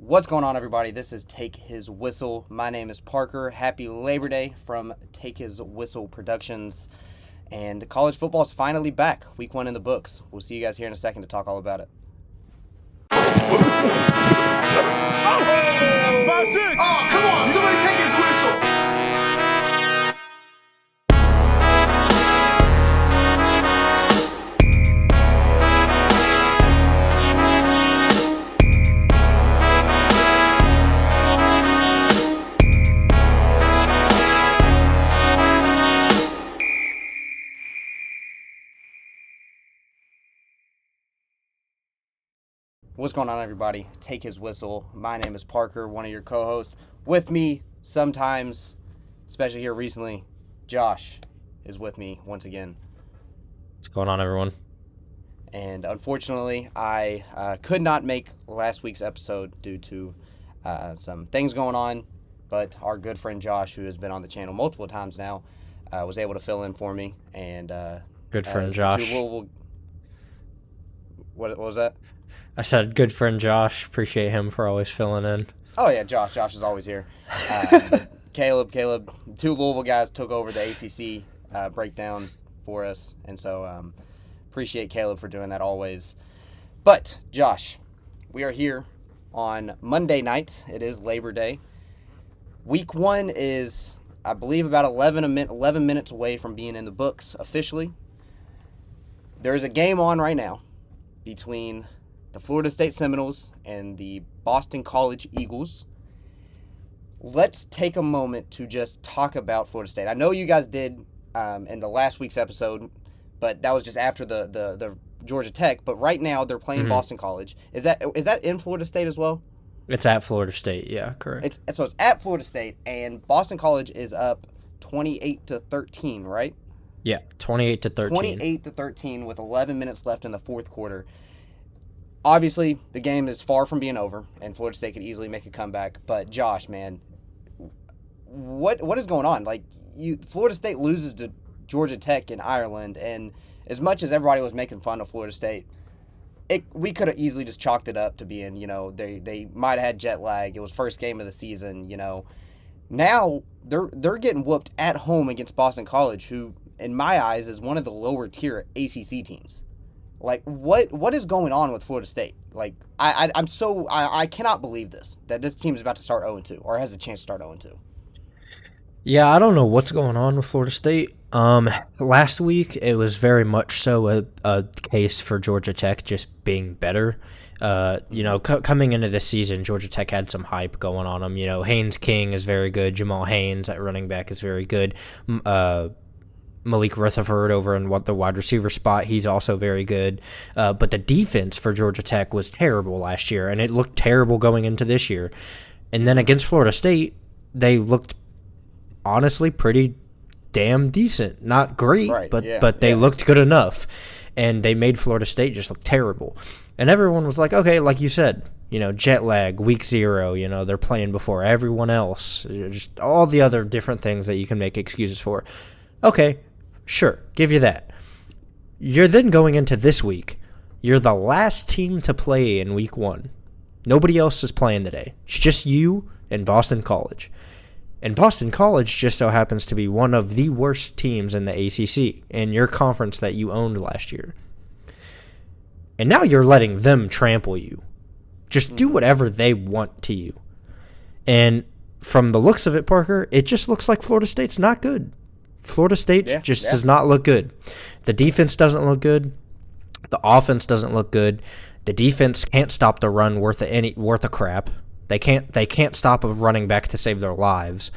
What's going on, everybody? This is Take His Whistle. My name is Parker. Happy Labor Day from Take His Whistle Productions. And college football is finally back. Week 1 in the books. We'll see you guys here in a second to talk all about it. Oh, come on! Somebody take his whistle! What's going on, everybody? Take His Whistle. My name is Parker, one of your co-hosts. With me, sometimes, especially here recently, Josh is with me once again. What's going on, everyone? And unfortunately, I could not make last week's episode due to some things going on, but our good friend Josh, who has been on the channel multiple times now, was able to fill in for me. And good friend Josh. What was that? I said good friend Josh. Appreciate him for always filling in. Oh, yeah, Josh. Josh is always here. Caleb, two Louisville guys took over the ACC breakdown for us, and so appreciate Caleb for doing that always. But, Josh, we are here on Monday night. It is Labor Day. Week 1 is, I believe, about 11 minutes away from being in the books officially. There is a game on right now between the Florida State Seminoles and the Boston College Eagles. Let's take a moment to just talk about Florida State. I know you guys did in the last week's episode, but that was just after the Georgia Tech. But right now they're playing Boston College. Is that in Florida State as well? It's at Florida State, yeah, correct. It's at Florida State, and Boston College is up 28-13, right? Yeah, 28-13. 28-13 with 11 minutes left in the fourth quarter. Obviously, the game is far from being over, and Florida State could easily make a comeback. But Josh, man, what is going on? Like, Florida State loses to Georgia Tech in Ireland, and as much as everybody was making fun of Florida State, we could have easily just chalked it up to being, they might have had jet lag. It was first game of the season, Now they're getting whooped at home against Boston College, who, in my eyes, is one of the lower tier ACC teams. Like, what is going on with Florida State? Like, I cannot believe that this team is about to start 0-2 or has a chance to start 0-2. Yeah, I don't know what's going on with Florida State. Last week it was very much so a case for Georgia Tech just being better. Coming into this season, Georgia Tech had some hype going on them. Haynes King is very good. Jamal Haynes at running back is very good. Malik Rutherford over in the wide receiver spot, he's also very good. But the defense for Georgia Tech was terrible last year, and it looked terrible going into this year. And then against Florida State, they looked honestly pretty damn decent. Not great, right, but they looked good enough. And they made Florida State just look terrible. And everyone was like, okay, like you said, jet lag, week 0, they're playing before everyone else. Just all the other different things that you can make excuses for. Okay. Sure, give you that. You're then going into this week. You're the last team to play in week 1. Nobody else is playing today. It's just you and Boston College. And Boston College just so happens to be one of the worst teams in the ACC in your conference that you owned last year. And now you're letting them trample you. Just do whatever they want to you. And from the looks of it, Parker, it just looks like Florida State's not good. Florida State does not look good. The defense doesn't look good. The offense doesn't look good. The defense can't stop the run worth a crap. They can't stop a running back to save their lives.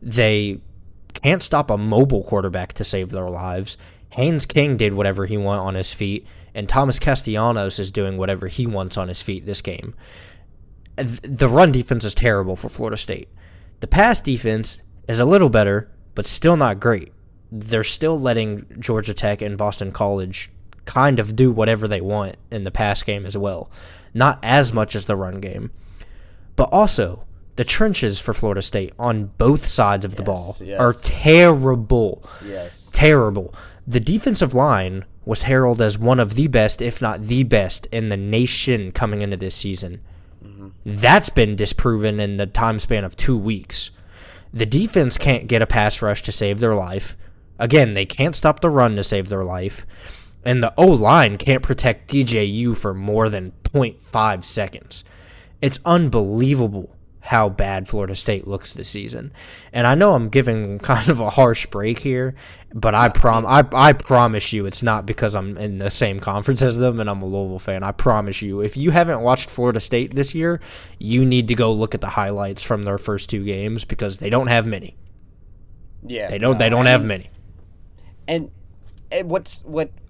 They can't stop a mobile quarterback to save their lives. Haynes King did whatever he wanted on his feet, and Thomas Castellanos is doing whatever he wants on his feet this game. The run defense is terrible for Florida State. The pass defense is a little better, but still not great. They're still letting Georgia Tech and Boston College kind of do whatever they want in the pass game as well. Not as much as the run game. But also, the trenches for Florida State on both sides of the ball are terrible. Yes. Terrible. The defensive line was heralded as one of the best, if not the best, in the nation coming into this season. That's been disproven in the time span of 2 weeks. The defense can't get a pass rush to save their life. Again, they can't stop the run to save their life. And the O-line can't protect DJU for more than 0.5 seconds. It's unbelievable how bad Florida State looks this season. And I know I'm giving kind of a harsh break here, but I promise you it's not because I'm in the same conference as them and I'm a Louisville fan. I promise you, if you haven't watched Florida State this year, you need to go look at the highlights from their first 2 games because they don't have many. Yeah. They don't have many. And what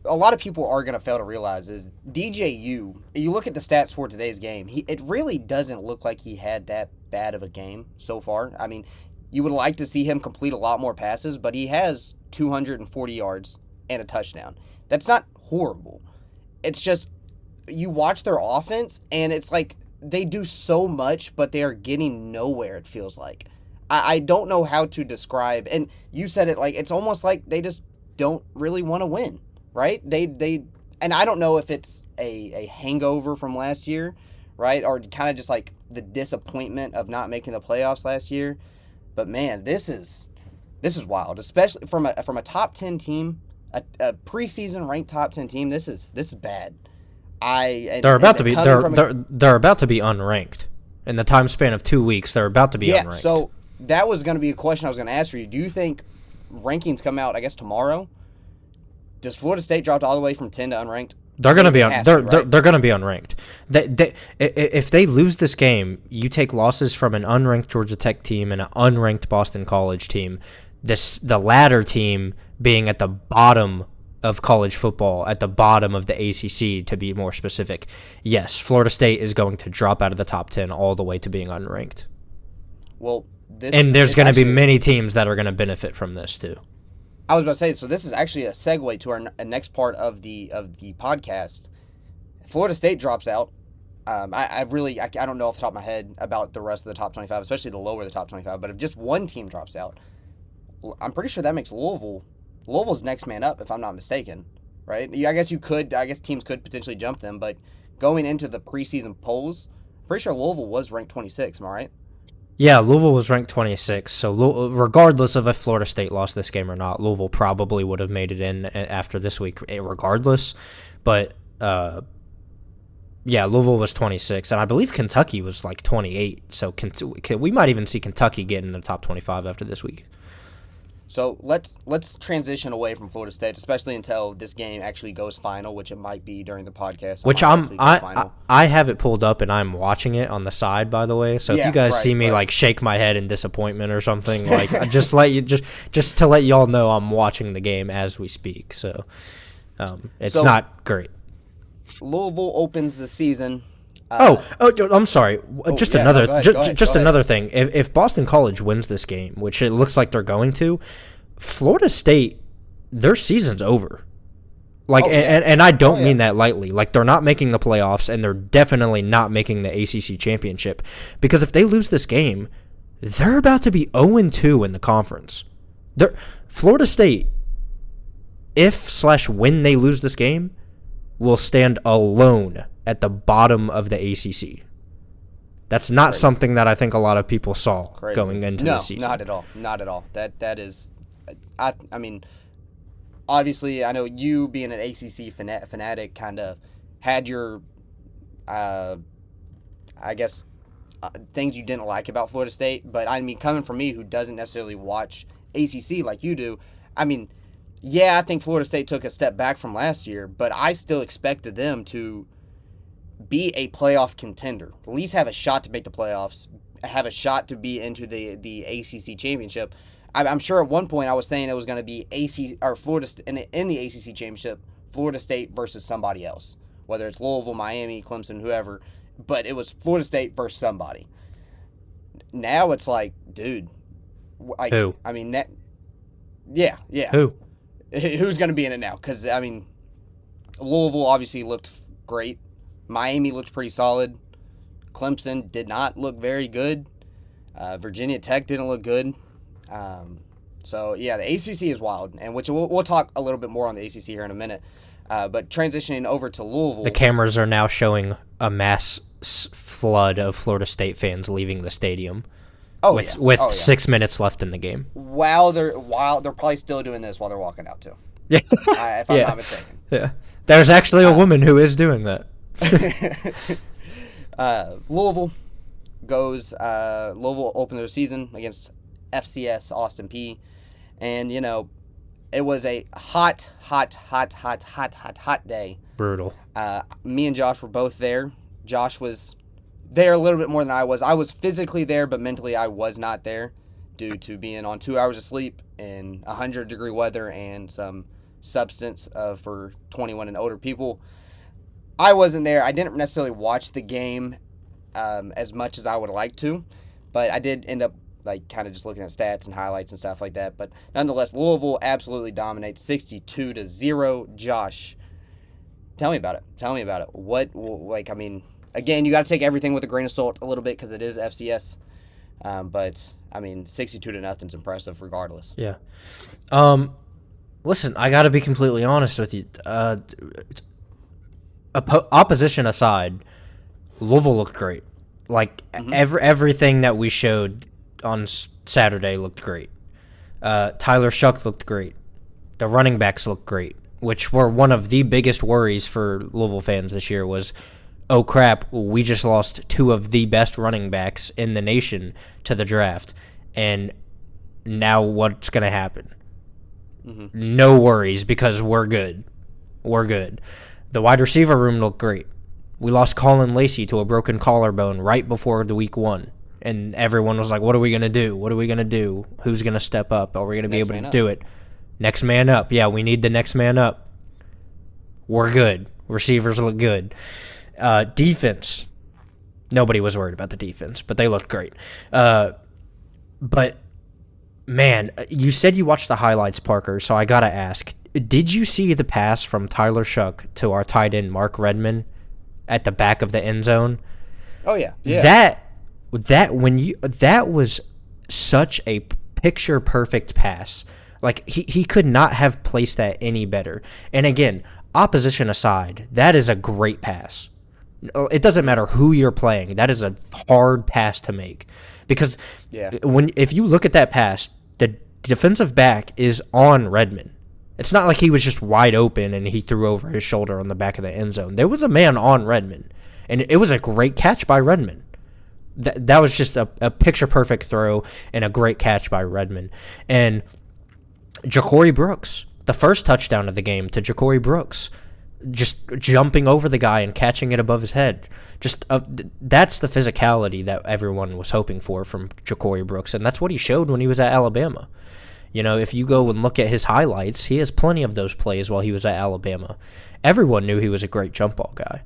a lot of people are going to fail to realize is DJU, you look at the stats for today's game, it really doesn't look like he had that bad of a game so far. I mean, you would like to see him complete a lot more passes, but he has 240 yards and a touchdown. That's not horrible. It's just you watch their offense, and it's like they do so much, but they are getting nowhere, it feels like. I don't know how to describe, and you said it, like it's almost like they just don't really want to win, right? They and I don't know if it's a hangover from last year, right? Or kind of just like the disappointment of not making the playoffs last year. But man, this is wild, especially from a top 10 team, a preseason ranked top 10 team. This is bad. They're about to be unranked. In the time span of 2 weeks, they're about to be unranked. So that was going to be a question I was going to ask for you. Do you think rankings come out, I guess, tomorrow? Does Florida State drop all the way from 10 to unranked? They're going to be they're going to be unranked. If they lose this game, you take losses from an unranked Georgia Tech team and an unranked Boston College team. The latter team being at the bottom of college football, at the bottom of the ACC, to be more specific. Yes, Florida State is going to drop out of the top 10 all the way to being unranked. Well, there's going to be many teams that are going to benefit from this too. I was about to say, so this is actually a segue to our next part of the podcast. Florida State drops out. I don't know off the top of my head about the rest of the top 25, especially the lower of the top 25. But if just one team drops out, I'm pretty sure that makes Louisville's next man up, if I'm not mistaken, right? I guess teams could potentially jump them, but going into the preseason polls, I'm pretty sure Louisville was ranked 26. Am I right? Yeah, Louisville was ranked 26, so regardless of if Florida State lost this game or not, Louisville probably would have made it in after this week regardless. But, yeah, Louisville was 26, and I believe Kentucky was like 28, so we might even see Kentucky get in the top 25 after this week. So let's transition away from Florida State, especially until this game actually goes final, which it might be during the podcast. Which I have it pulled up and I'm watching it on the side, by the way. So if you guys see me like shake my head in disappointment or something, like just to let y'all know I'm watching the game as we speak. So it's not great. Louisville opens the season. I'm sorry. Go ahead. Another thing. If Boston College wins this game, which it looks like they're going to, Florida State, their season's over. And I don't mean that lightly. Like, they're not making the playoffs, and they're definitely not making the ACC championship. Because if they lose this game, they're about to be 0-2 in the conference. Florida State, when they lose this game, will stand alone at the bottom of the ACC. That's not something that I think a lot of people saw going into the season. No, not at all. That is, I mean, obviously, I know you being an ACC fanatic kind of had your, things you didn't like about Florida State. But I mean, coming from me, who doesn't necessarily watch ACC like you do, I mean, yeah, I think Florida State took a step back from last year, but I still expected them to be a playoff contender. At least have a shot to make the playoffs, have a shot to be into the ACC championship. I'm sure at one point I was saying it was going to be Florida in the ACC championship, Florida State versus somebody else, whether it's Louisville, Miami, Clemson, whoever. But it was Florida State versus somebody. Now it's like, dude, who? I mean, yeah. Who? Who's going to be in it now? Because, I mean, Louisville obviously looked great. Miami looked pretty solid. Clemson did not look very good. Virginia Tech didn't look good. So, yeah, the ACC is wild, and which we'll talk a little bit more on the ACC here in a minute. But transitioning over to Louisville. The cameras are now showing a mass flood of Florida State fans leaving the stadium with 6 minutes left in the game. While they're probably still doing this while they're walking out too. Yeah, if I'm not mistaken. Yeah, there's actually a woman who is doing that. Louisville opened their season against FCS Austin Peay, and it was a hot day. Brutal. Me and Josh were both there. Josh was there a little bit more than I was. I was physically there, but mentally I was not there due to being on 2 hours of sleep in 100-degree weather and some substance for 21 and older people. I wasn't there. I didn't necessarily watch the game as much as I would like to, but I did end up kind of just looking at stats and highlights and stuff like that. But nonetheless, Louisville absolutely dominates 62-0. Josh, tell me about it. What, again, you got to take everything with a grain of salt a little bit because it is FCS. But 62-0 is impressive regardless. Yeah. Listen, I got to be completely honest with you. Opposition aside, Louisville looked great. Everything that we showed on Saturday looked great. Tyler Shuck looked great. The running backs looked great, which were one of the biggest worries for Louisville fans this year was, oh crap, we just lost 2 of the best running backs in the nation to the draft. And now what's going to happen? Mm-hmm. No worries because we're good. The wide receiver room looked great. We lost Colin Lacey to a broken collarbone right before the week 1. And everyone was like, what are we going to do? Who's going to step up? Are we going to be able to do it? Next man up. Yeah, we need the next man up. We're good. Receivers look good. Defense. Nobody was worried about the defense, but they looked great. But, man, you said you watched the highlights, Parker, so I got to ask, did you see the pass from Tyler Shuck to our tight end, Mark Redmond, at the back of the end zone? Oh, yeah. That was such a picture-perfect pass. He could not have placed that any better. And again, opposition aside, that is a great pass. It doesn't matter who you're playing. That is a hard pass to make. Because if you look at that pass, the defensive back is on Redmond. It's not like he was just wide open and he threw over his shoulder on the back of the end zone. There was a man on Redmond, and it was a great catch by Redmond. That was just a picture-perfect throw and a great catch by Redmond. And Ja'Cory Brooks, the first touchdown of the game to Ja'Cory Brooks, just jumping over the guy and catching it above his head. That's the physicality that everyone was hoping for from Ja'Cory Brooks, and that's what he showed when he was at Alabama. If you go and look at his highlights, he has plenty of those plays while he was at Alabama. Everyone knew he was a great jump ball guy.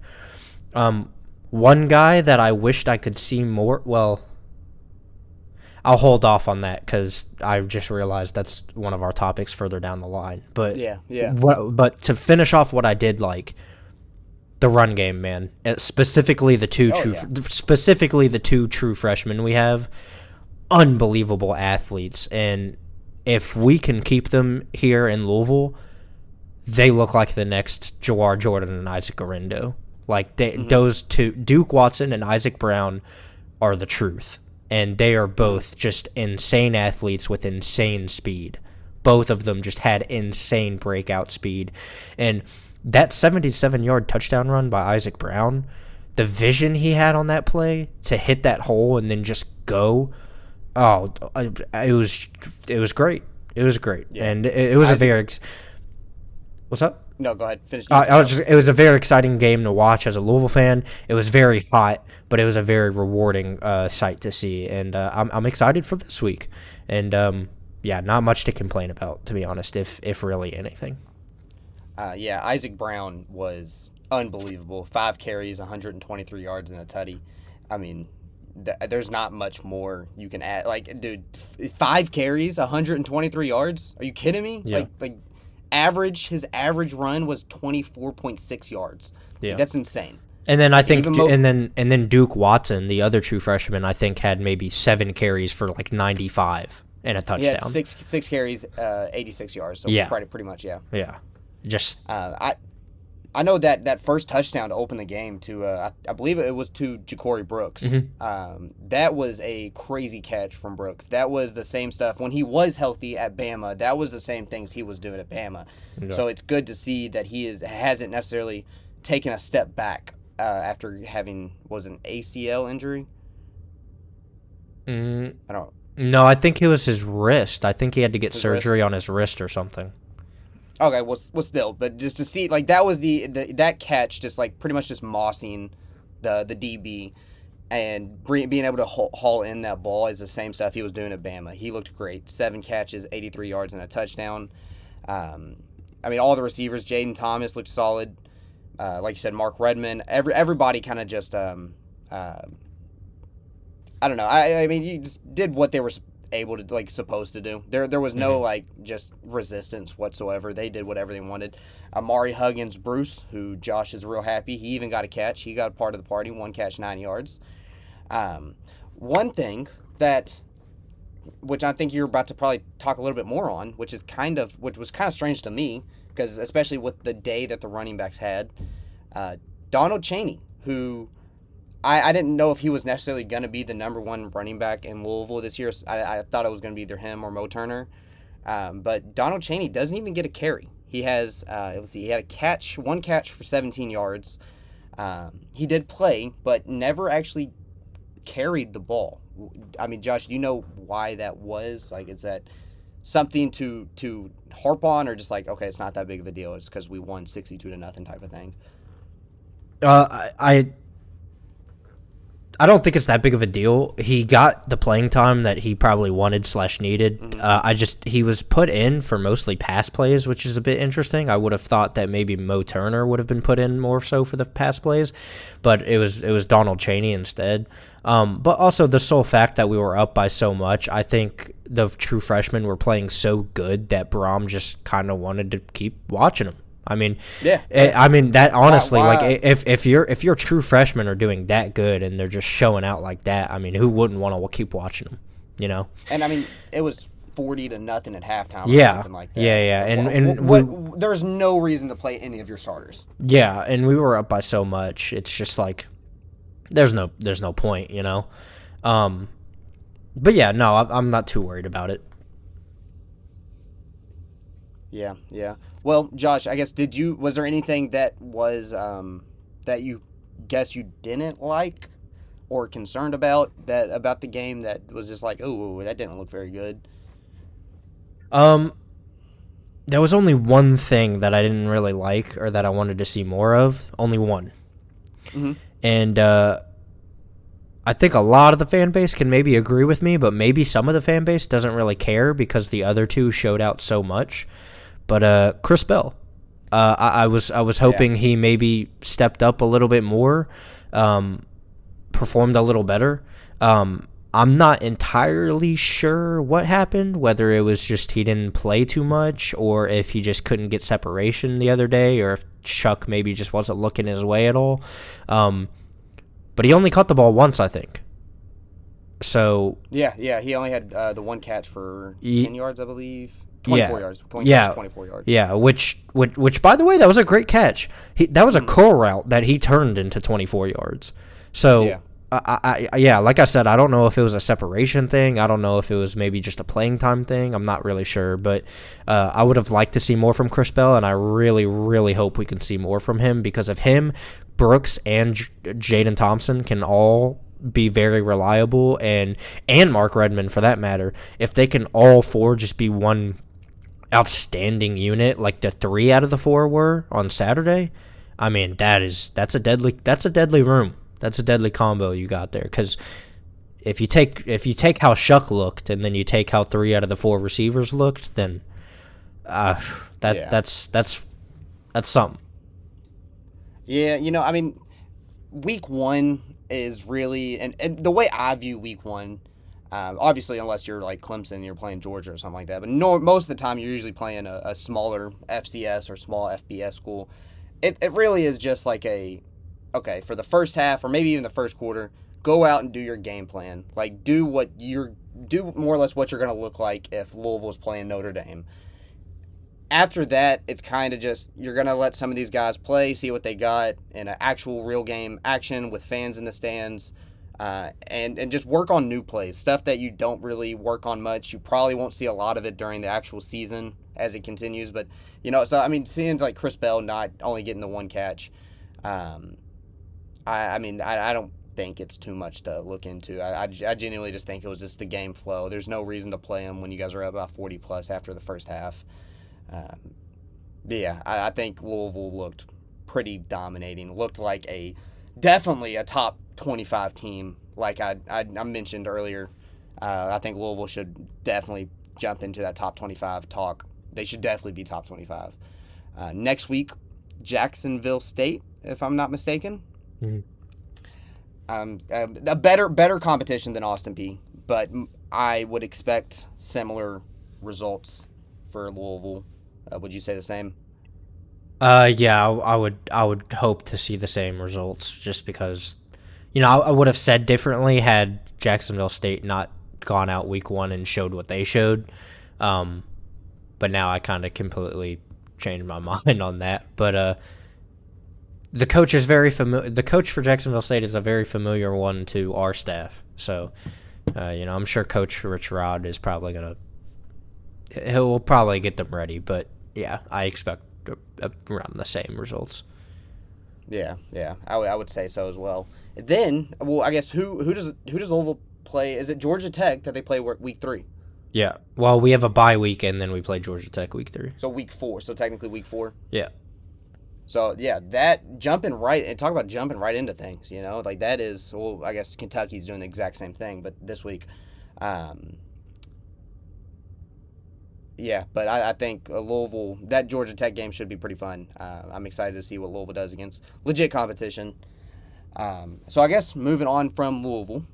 One guy that I wished I could see more, well, I'll hold off on that because I just realized that's one of our topics further down the line. But yeah. But to finish off what I did like, the run game, man, specifically the two true freshmen we have, unbelievable athletes, and if we can keep them here in Louisville, they look like the next Jawar Jordan and Isaac Orindo. Those two, Duke Watson and Isaac Brown, are the truth. And they are both just insane athletes with insane speed. Both of them just had insane breakout speed. And that 77-yard touchdown run by Isaac Brown, the vision he had on that play to hit that hole and then just go, it was great. It was great. Yeah. And it was what's up? No, go ahead. Finish. It was a very exciting game to watch as a Louisville fan. It was very hot, but it was a very rewarding sight to see, and I'm excited for this week. And not much to complain about, to be honest, if really anything. Isaac Brown was unbelievable. 5 carries, 123 yards, and a tutty. I mean, there's not much more you can add. 5 carries, 123 yards. Are you kidding me? Yeah. His average run was 24.6 yards. Yeah, that's insane. And then I think, and then Duke Watson, the other true freshman, I think had maybe 7 carries for 95 and a touchdown. Yeah, six carries, 86 yards. So pretty much, yeah. Yeah, just I I know that first touchdown to open the game to I believe it was to Ja'Cory Brooks. That was a crazy catch from Brooks. That was the same stuff when he was healthy at Bama. That was the same things he was doing at Bama. Yeah. So it's good to see that he hasn't necessarily taken a step back after having an ACL injury. I don't. No, I think it was his wrist. I think he had to get surgery on his wrist or something. Okay, well, still, but just to see, like, that was that catch, just like pretty much just mossing the DB and being able to haul in that ball is the same stuff he was doing at Bama. He looked great. 7 catches, 83 yards, and a touchdown. I mean, all the receivers, Jaden Thomas looked solid. Like you said, Mark Redmond. Everybody kind of just, I don't know. I mean, you just did what they were able to, like, supposed to do. There was no like just resistance whatsoever. They did whatever they wanted. Amari Huggins Bruce, who Josh is real happy, he even got a catch. He got a part of the party. 1 catch, 9 yards. One thing which I think you're about to probably talk a little bit more on, which was kind of strange to me, because especially with the day that the running backs had, Donald Chaney, who I didn't know if he was necessarily going to be the number 1 running back in Louisville this year. I thought it was going to be either him or Mo Turner. But Donald Chaney doesn't even get a carry. He has, he had one catch for 17 yards. He did play, but never actually carried the ball. I mean, Josh, do you know why that was? Like, is that something to harp on, or just like, okay, it's not that big of a deal, it's because we won 62-0 type of thing? I don't think it's that big of a deal. He got the playing time that he probably wanted / needed. He was put in for mostly pass plays, which is a bit interesting. I would have thought that maybe Mo Turner would have been put in more so for the pass plays, but it was Donald Chaney instead. But also the sole fact that we were up by so much, I think the true freshmen were playing so good that Braum just kind of wanted to keep watching them. I mean, yeah. I mean that honestly, like if your true freshmen are doing that good and they're just showing out like that, I mean, who wouldn't want to keep watching them, you know? And I mean, it was 40-0 at halftime. Yeah, or something like that. Yeah. And there's no reason to play any of your starters. Yeah, and we were up by so much. It's just like there's no point, you know. But yeah, no, I'm not too worried about it. Yeah. Well, Josh, I guess was there anything that was that you guess you didn't like or concerned about the game that was just like, oh, that didn't look very good? There was only one thing that I didn't really like or that I wanted to see more of. Only one. Mm-hmm. And I think a lot of the fan base can maybe agree with me, but maybe some of the fan base doesn't really care because the other two showed out so much. But Chris Bell, I was hoping he maybe stepped up a little bit more, performed a little better. I'm not entirely sure what happened, whether it was just he didn't play too much or if he just couldn't get separation the other day or if Chuck maybe just wasn't looking his way at all. But he only caught the ball once, I think. So yeah, he only had the 1 catch for 10 yards, I believe. 24 yards. 24 yards. Yeah, which by the way, that was a great catch. That was a curl route that he turned into 24 yards. So, yeah. Like I said, I don't know if it was a separation thing. I don't know if it was maybe just a playing time thing. I'm not really sure. But I would have liked to see more from Chris Bell, and I really, really hope we can see more from him because of him. Brooks and Jaden Thompson can all be very reliable, and Mark Redmond for that matter. If they can all 4 just be one outstanding unit like the 3 out of the 4 were on Saturday, I mean that's a deadly room. That's a deadly combo you got there. Because if you take how Shuck looked and then you take how 3 out of the 4 receivers looked, then that's something. Yeah, I mean, week 1 is really, and the way I view week 1. Obviously, unless you're like Clemson, you're playing Georgia or something like that. But most of the time, you're usually playing a smaller FCS or small FBS school. It really is just like for the first half or maybe even the first quarter, go out and do your game plan. Like, do more or less what you're going to look like if Louisville's playing Notre Dame. after that, it's kind of just you're going to let some of these guys play, see what they got in an actual real game action with fans in the stands, and just work on new plays, stuff that you don't really work on much. You probably won't see a lot of it during the actual season as it continues. But, so, I mean, seeing like Chris Bell not only getting the one catch, I don't think it's too much to look into. I genuinely just think it was just the game flow. There's no reason to play him when you guys are up about 40 plus after the first half. I think Louisville looked pretty dominating. Looked like definitely a top 25 team. Like I mentioned earlier, I think Louisville should definitely jump into that top 25 talk. They should definitely be top 25. Next week, Jacksonville State, if I'm not mistaken. Mm-hmm. A better competition than Austin Peay, but I would expect similar results for Louisville. Would you say the same? Yeah, I would hope to see the same results, just because, I would have said differently had Jacksonville State not gone out week 1 and showed what they showed. But now I kind of completely changed my mind on that. But the coach is very familiar. The coach for Jacksonville State is a very familiar one to our staff. So, I'm sure Coach Rich Rod is probably he'll probably get them ready. But yeah, I expect around the same results. Yeah, I would say so as well. Then, I guess who does Louisville play? Is it Georgia Tech that they play week 3? Yeah. Well, we have a bye week and then we play Georgia Tech week 3. So week 4. So technically week 4. Yeah. So yeah, that jumping right and talk about jumping right into things. Like that is. Well, I guess Kentucky's doing the exact same thing, but this week. Yeah, but I think Louisville, that Georgia Tech game should be pretty fun. I'm excited to see what Louisville does against legit competition. So I guess moving on from Louisville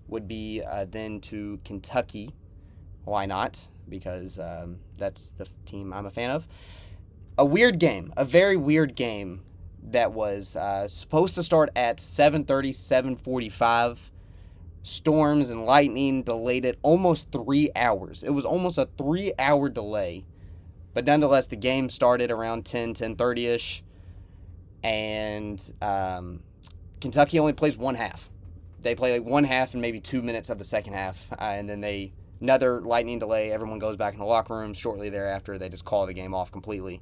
would be then to Kentucky. Why not? Because that's the team I'm a fan of. A very weird game that was supposed to start at 7:30, 7:45. Storms and lightning delayed it almost 3 hours. It was almost a 3-hour delay. But nonetheless, the game started around 10:30-ish. And Kentucky only plays one half. They play like one half and maybe 2 minutes of the second half. And then another lightning delay. Everyone goes back in the locker room. Shortly thereafter, they just call the game off completely.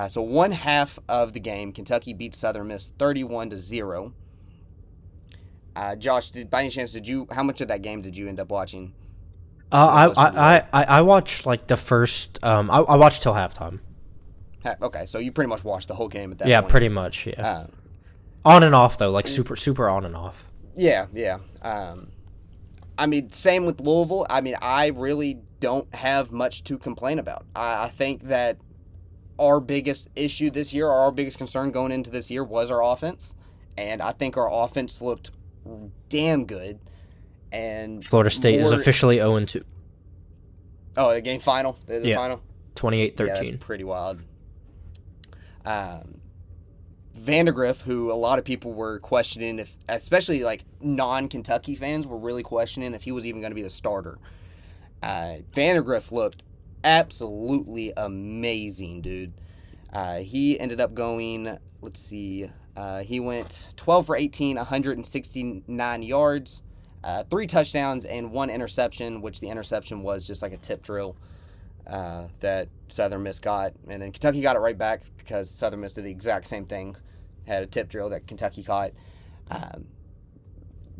So one half of the game, Kentucky beats Southern Miss 31-0. Josh, by any chance, how much of that game did you end up watching? I watched like the first. I watched till halftime. Okay, so you pretty much watched the whole game at that point. Yeah, pretty much. Yeah. On and off though, like super on and off. Yeah. I mean, same with Louisville. I mean, I really don't have much to complain about. I think that our biggest issue this year, or our biggest concern going into this year, was our offense, and I think our offense looked damn good. And Florida State is officially 0-2. Oh, the game final? The final? 28-13. Yeah, that's pretty wild. Vandergriff, who a lot of people were questioning, if, especially like non-Kentucky fans were really questioning if he was even going to be the starter. Vandergriff looked absolutely amazing, dude. He ended up going, he went 12 for 18, 169 yards, 3 touchdowns, and 1 interception, which the interception was just like a tip drill that Southern Miss got. And then Kentucky got it right back because Southern Miss did the exact same thing, had a tip drill that Kentucky caught.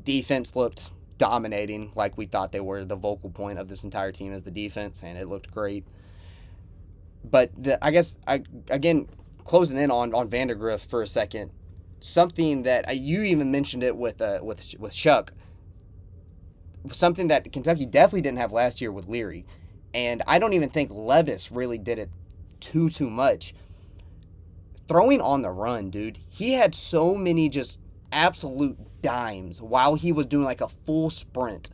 Defense looked dominating like we thought they were. The vocal point of this entire team is the defense, and it looked great. But again, closing in on Vandergriff for a second, something that you even mentioned it with Shuck, something that Kentucky definitely didn't have last year with Leary, and I don't even think Levis really did it too much. Throwing on the run, dude. He had so many just absolute dimes while he was doing like a full sprint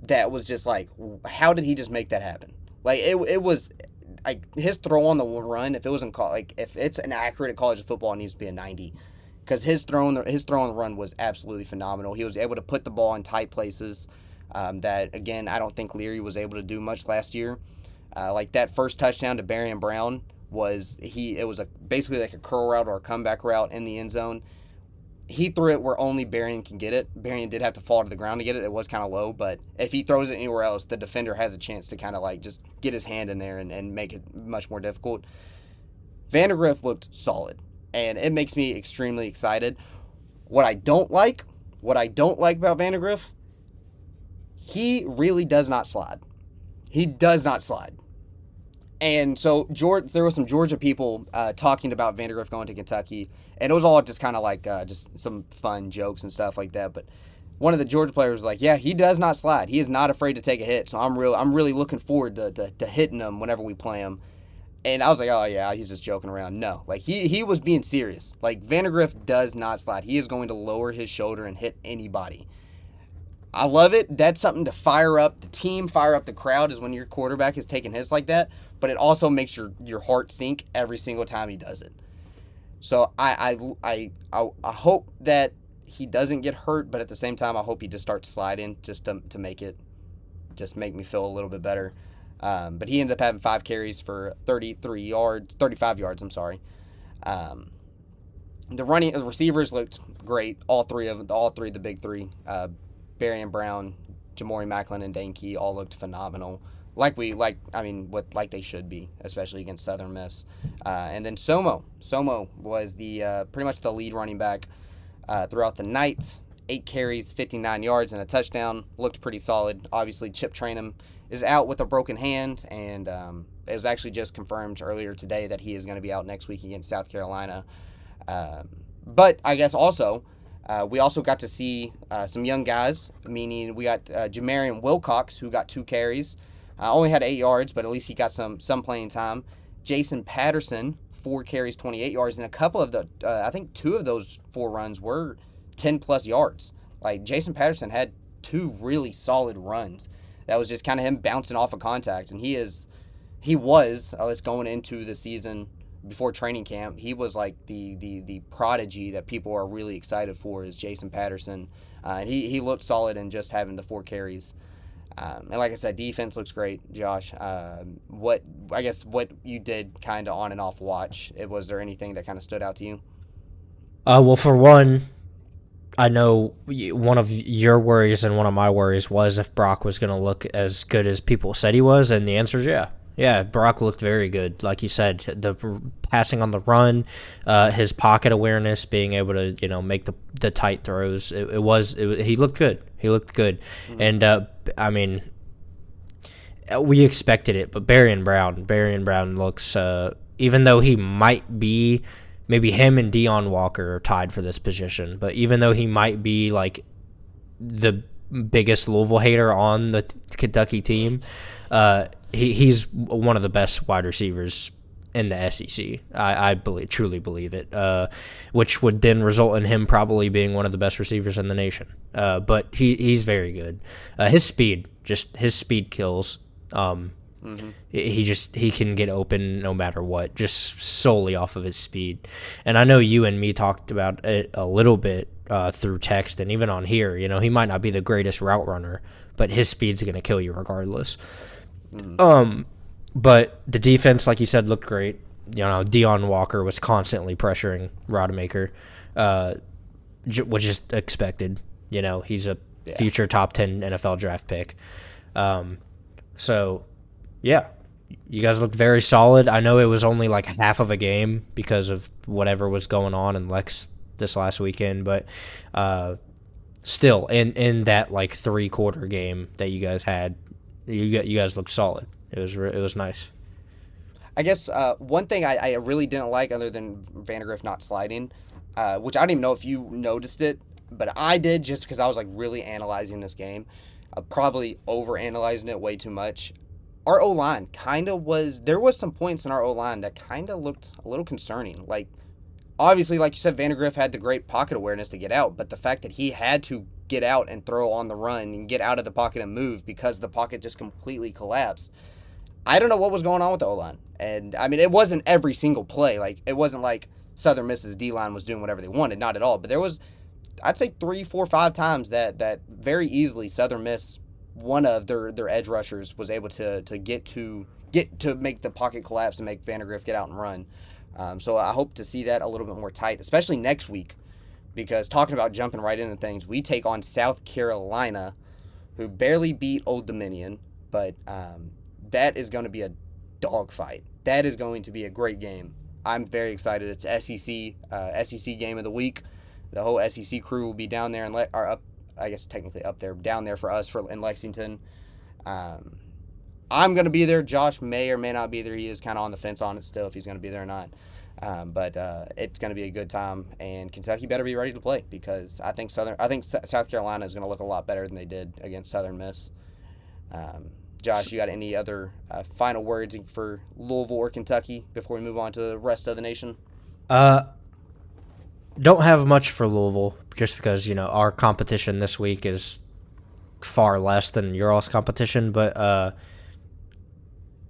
that was just like, how did he just make that happen? Like it was like his throw on the run, if it's an accurate college football, it needs to be a 90. Because his throw on the run was absolutely phenomenal. He was able to put the ball in tight places that, again, I don't think Leary was able to do much last year. Like that first touchdown to Barry and Brown was it was basically like a curl route or a comeback route in the end zone. He threw it where only Berrien can get it. Berrien did have to fall to the ground to get it. It was kind of low, but if he throws it anywhere else, the defender has a chance to kind of like just get his hand in there and make it much more difficult. Vandagriff looked solid, and it makes me extremely excited. What I don't like about Vandagriff, he really does not slide. He does not slide. And so there were some Georgia people talking about Vandagriff going to Kentucky, and it was all just kind of like just some fun jokes and stuff like that. But one of the Georgia players was like, "Yeah, he does not slide. He is not afraid to take a hit. So I'm really looking forward to hitting him whenever we play him." And I was like, "Oh yeah, he's just joking around." No, like he was being serious. Like Vandagriff does not slide. He is going to lower his shoulder and hit anybody. I love it. That's something to fire up the team, fire up the crowd, is when your quarterback is taking hits like that. But it also makes your heart sink every single time he does it. So I hope that he doesn't get hurt, but at the same time, I hope he just starts sliding just to make make me feel a little bit better. But he ended up having 5 carries for 35 yards. I'm sorry. The receivers looked great. All three of the big three. Berrien Brown, Jamori Macklin, and Dane Key all looked phenomenal. Like they should be, especially against Southern Miss. And then Somo was the pretty much the lead running back throughout the night. 8 carries, 59 yards, and a touchdown. Looked pretty solid. Obviously, Chip Trainum is out with a broken hand, and it was actually just confirmed earlier today that he is going to be out next week against South Carolina. But I guess also, we also got to see some young guys, meaning we got Jamarian Wilcox, who got 2 carries. Only had 8 yards, but at least he got some playing time. Jason Patterson, 4 carries, 28 yards, and a couple of I think 2 of those 4 runs were 10-plus yards. Like, Jason Patterson had 2 really solid runs. That was just kind of him bouncing off of contact, and he was, at least going into the season before training camp, he was like the prodigy that people are really excited for, is Jason Patterson. And he looked solid in just having the 4 carries. And like I said, defense looks great, Josh. What you did kind of on and off watch, was there anything that kind of stood out to you? Well, for one, I know one of your worries and one of my worries was if Brock was going to look as good as people said he was, and the answer is yeah. Yeah, Brock looked very good. Like you said, the passing on the run, his pocket awareness, being able to make the tight throws. He looked good. He looked good, and I mean, we expected it. But Berrien Brown looks, even though he might be, maybe him and Deion Walker are tied for this position. But even though he might be like the biggest Louisville hater on the Kentucky team, he's one of the best wide receivers in the SEC. I truly believe it, which would then result in him probably being one of the best receivers in the nation. But he's very good. His speed kills. He can get open no matter what, just solely off of his speed. And I know you and me talked about it a little bit through text and even on here. He might not be the greatest route runner, but his speed's going to kill you regardless. But the defense, like you said, looked great. Deion Walker was constantly pressuring Rodemaker, which is expected. He's a future top 10 NFL draft pick. So, yeah, you guys looked very solid. I know it was only like half of a game because of whatever was going on in Lex this last weekend, but still, in that like 3-quarter game that you guys had, you guys looked solid. It was nice. I guess one thing I really didn't like, other than Vandagriff not sliding, which I don't even know if you noticed it, but I did, just because I was like really analyzing this game, probably over-analyzing it way too much. Our O-line there was some points in our O-line that kind of looked a little concerning. Like, obviously, like you said, Vandagriff had the great pocket awareness to get out, but the fact that he had to get out and throw on the run and get out of the pocket and move because the pocket just completely collapsed, I don't know what was going on with the O-line. And, I mean, it wasn't every single play. Like, it wasn't like Southern Miss's D-line was doing whatever they wanted. Not at all. But there was, I'd say 3, 4, 5 times that very easily Southern Miss one of their edge rushers was able to get to make the pocket collapse and make Vandergriff get out and run. So I hope to see that a little bit more tight, especially next week, because talking about jumping right into things, we take on South Carolina, who barely beat Old Dominion, but that is going to be a dogfight. That is going to be a great game. I'm very excited. It's SEC game of the week. The whole SEC crew will be down there down there for us in Lexington. I'm going to be there. Josh may or may not be there. He is kind of on the fence on it still if he's going to be there or not. But it's going to be a good time, and Kentucky better be ready to play because I think South Carolina is going to look a lot better than they did against Southern Miss. Josh, you got any other final words for Louisville or Kentucky before we move on to the rest of the nation? Don't have much for Louisville just because, our competition this week is far less than your all's competition. But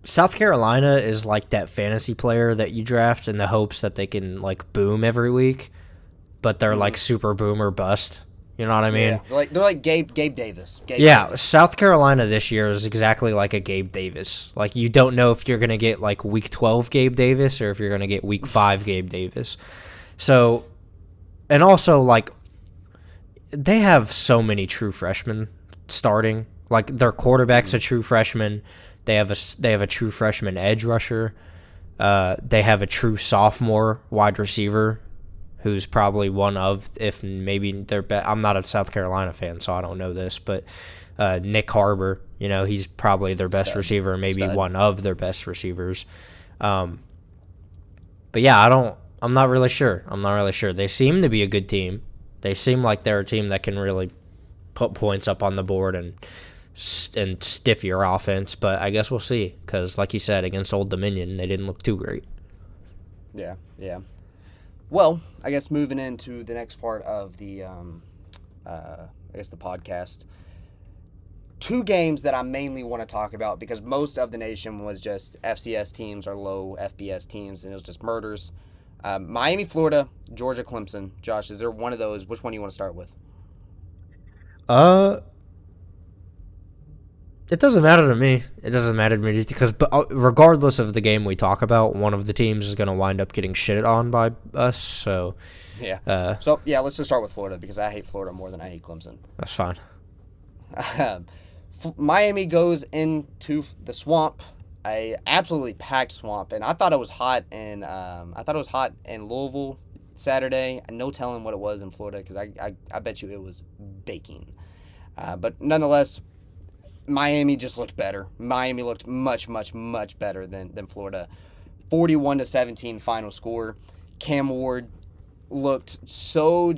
South Carolina is like that fantasy player that you draft in the hopes that they can, like, boom every week, but they're, like, super boom or bust. You know what I mean? Yeah, they're like Gabe Davis. Davis. South Carolina this year is exactly like a Gabe Davis. Like, you don't know if you're going to get, like, week 12 Gabe Davis or if you're going to get week 5 Gabe Davis. So, and also, like, they have so many true freshmen starting. Like, their quarterback's a true freshman. They have a true freshman edge rusher. They have a true sophomore wide receiver who's probably one of, if maybe their best. I'm not a South Carolina fan, so I don't know this, but Nick Harbor, he's probably their best receiver, maybe one of their best receivers. But yeah, I'm not really sure. They seem to be a good team. They seem like they're a team that can really put points up on the board and stiff your offense, but I guess we'll see because, like you said, against Old Dominion, they didn't look too great. Yeah. Well, I guess moving into the next part of the, the podcast. 2 games that I mainly want to talk about because most of the nation was just FCS teams or low FBS teams, and it was just murders. Miami, Florida, Georgia, Clemson. Josh, is there one of those? Which one do you want to start with? It doesn't matter to me. Because regardless of the game we talk about, one of the teams is going to wind up getting shitted on by us. So yeah. Let's just start with Florida because I hate Florida more than I hate Clemson. That's fine. Miami goes into the swamp, a absolutely packed swamp, and I thought it was hot in Louisville Saturday. No telling what it was in Florida because I bet you it was baking. But nonetheless, Miami just looked better. Miami looked much, much, much better than Florida. 41-17 final score. Cam Ward looked so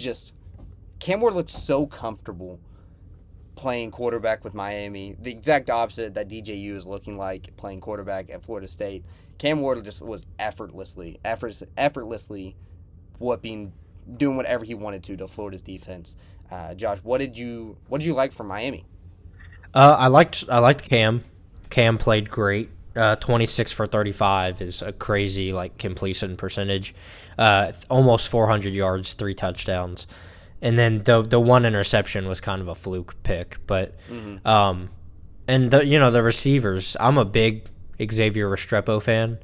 comfortable playing quarterback with Miami. The exact opposite that DJU is looking like playing quarterback at Florida State. Cam Ward just was effortlessly doing whatever he wanted to Florida's defense. Josh, what did you like from Miami? I liked Cam. Cam played great. 26 for 35 is a crazy completion percentage. Almost 400 yards, 3 touchdowns, and then the one interception was kind of a fluke pick. But and the receivers. I'm a big Xavier Restrepo fan.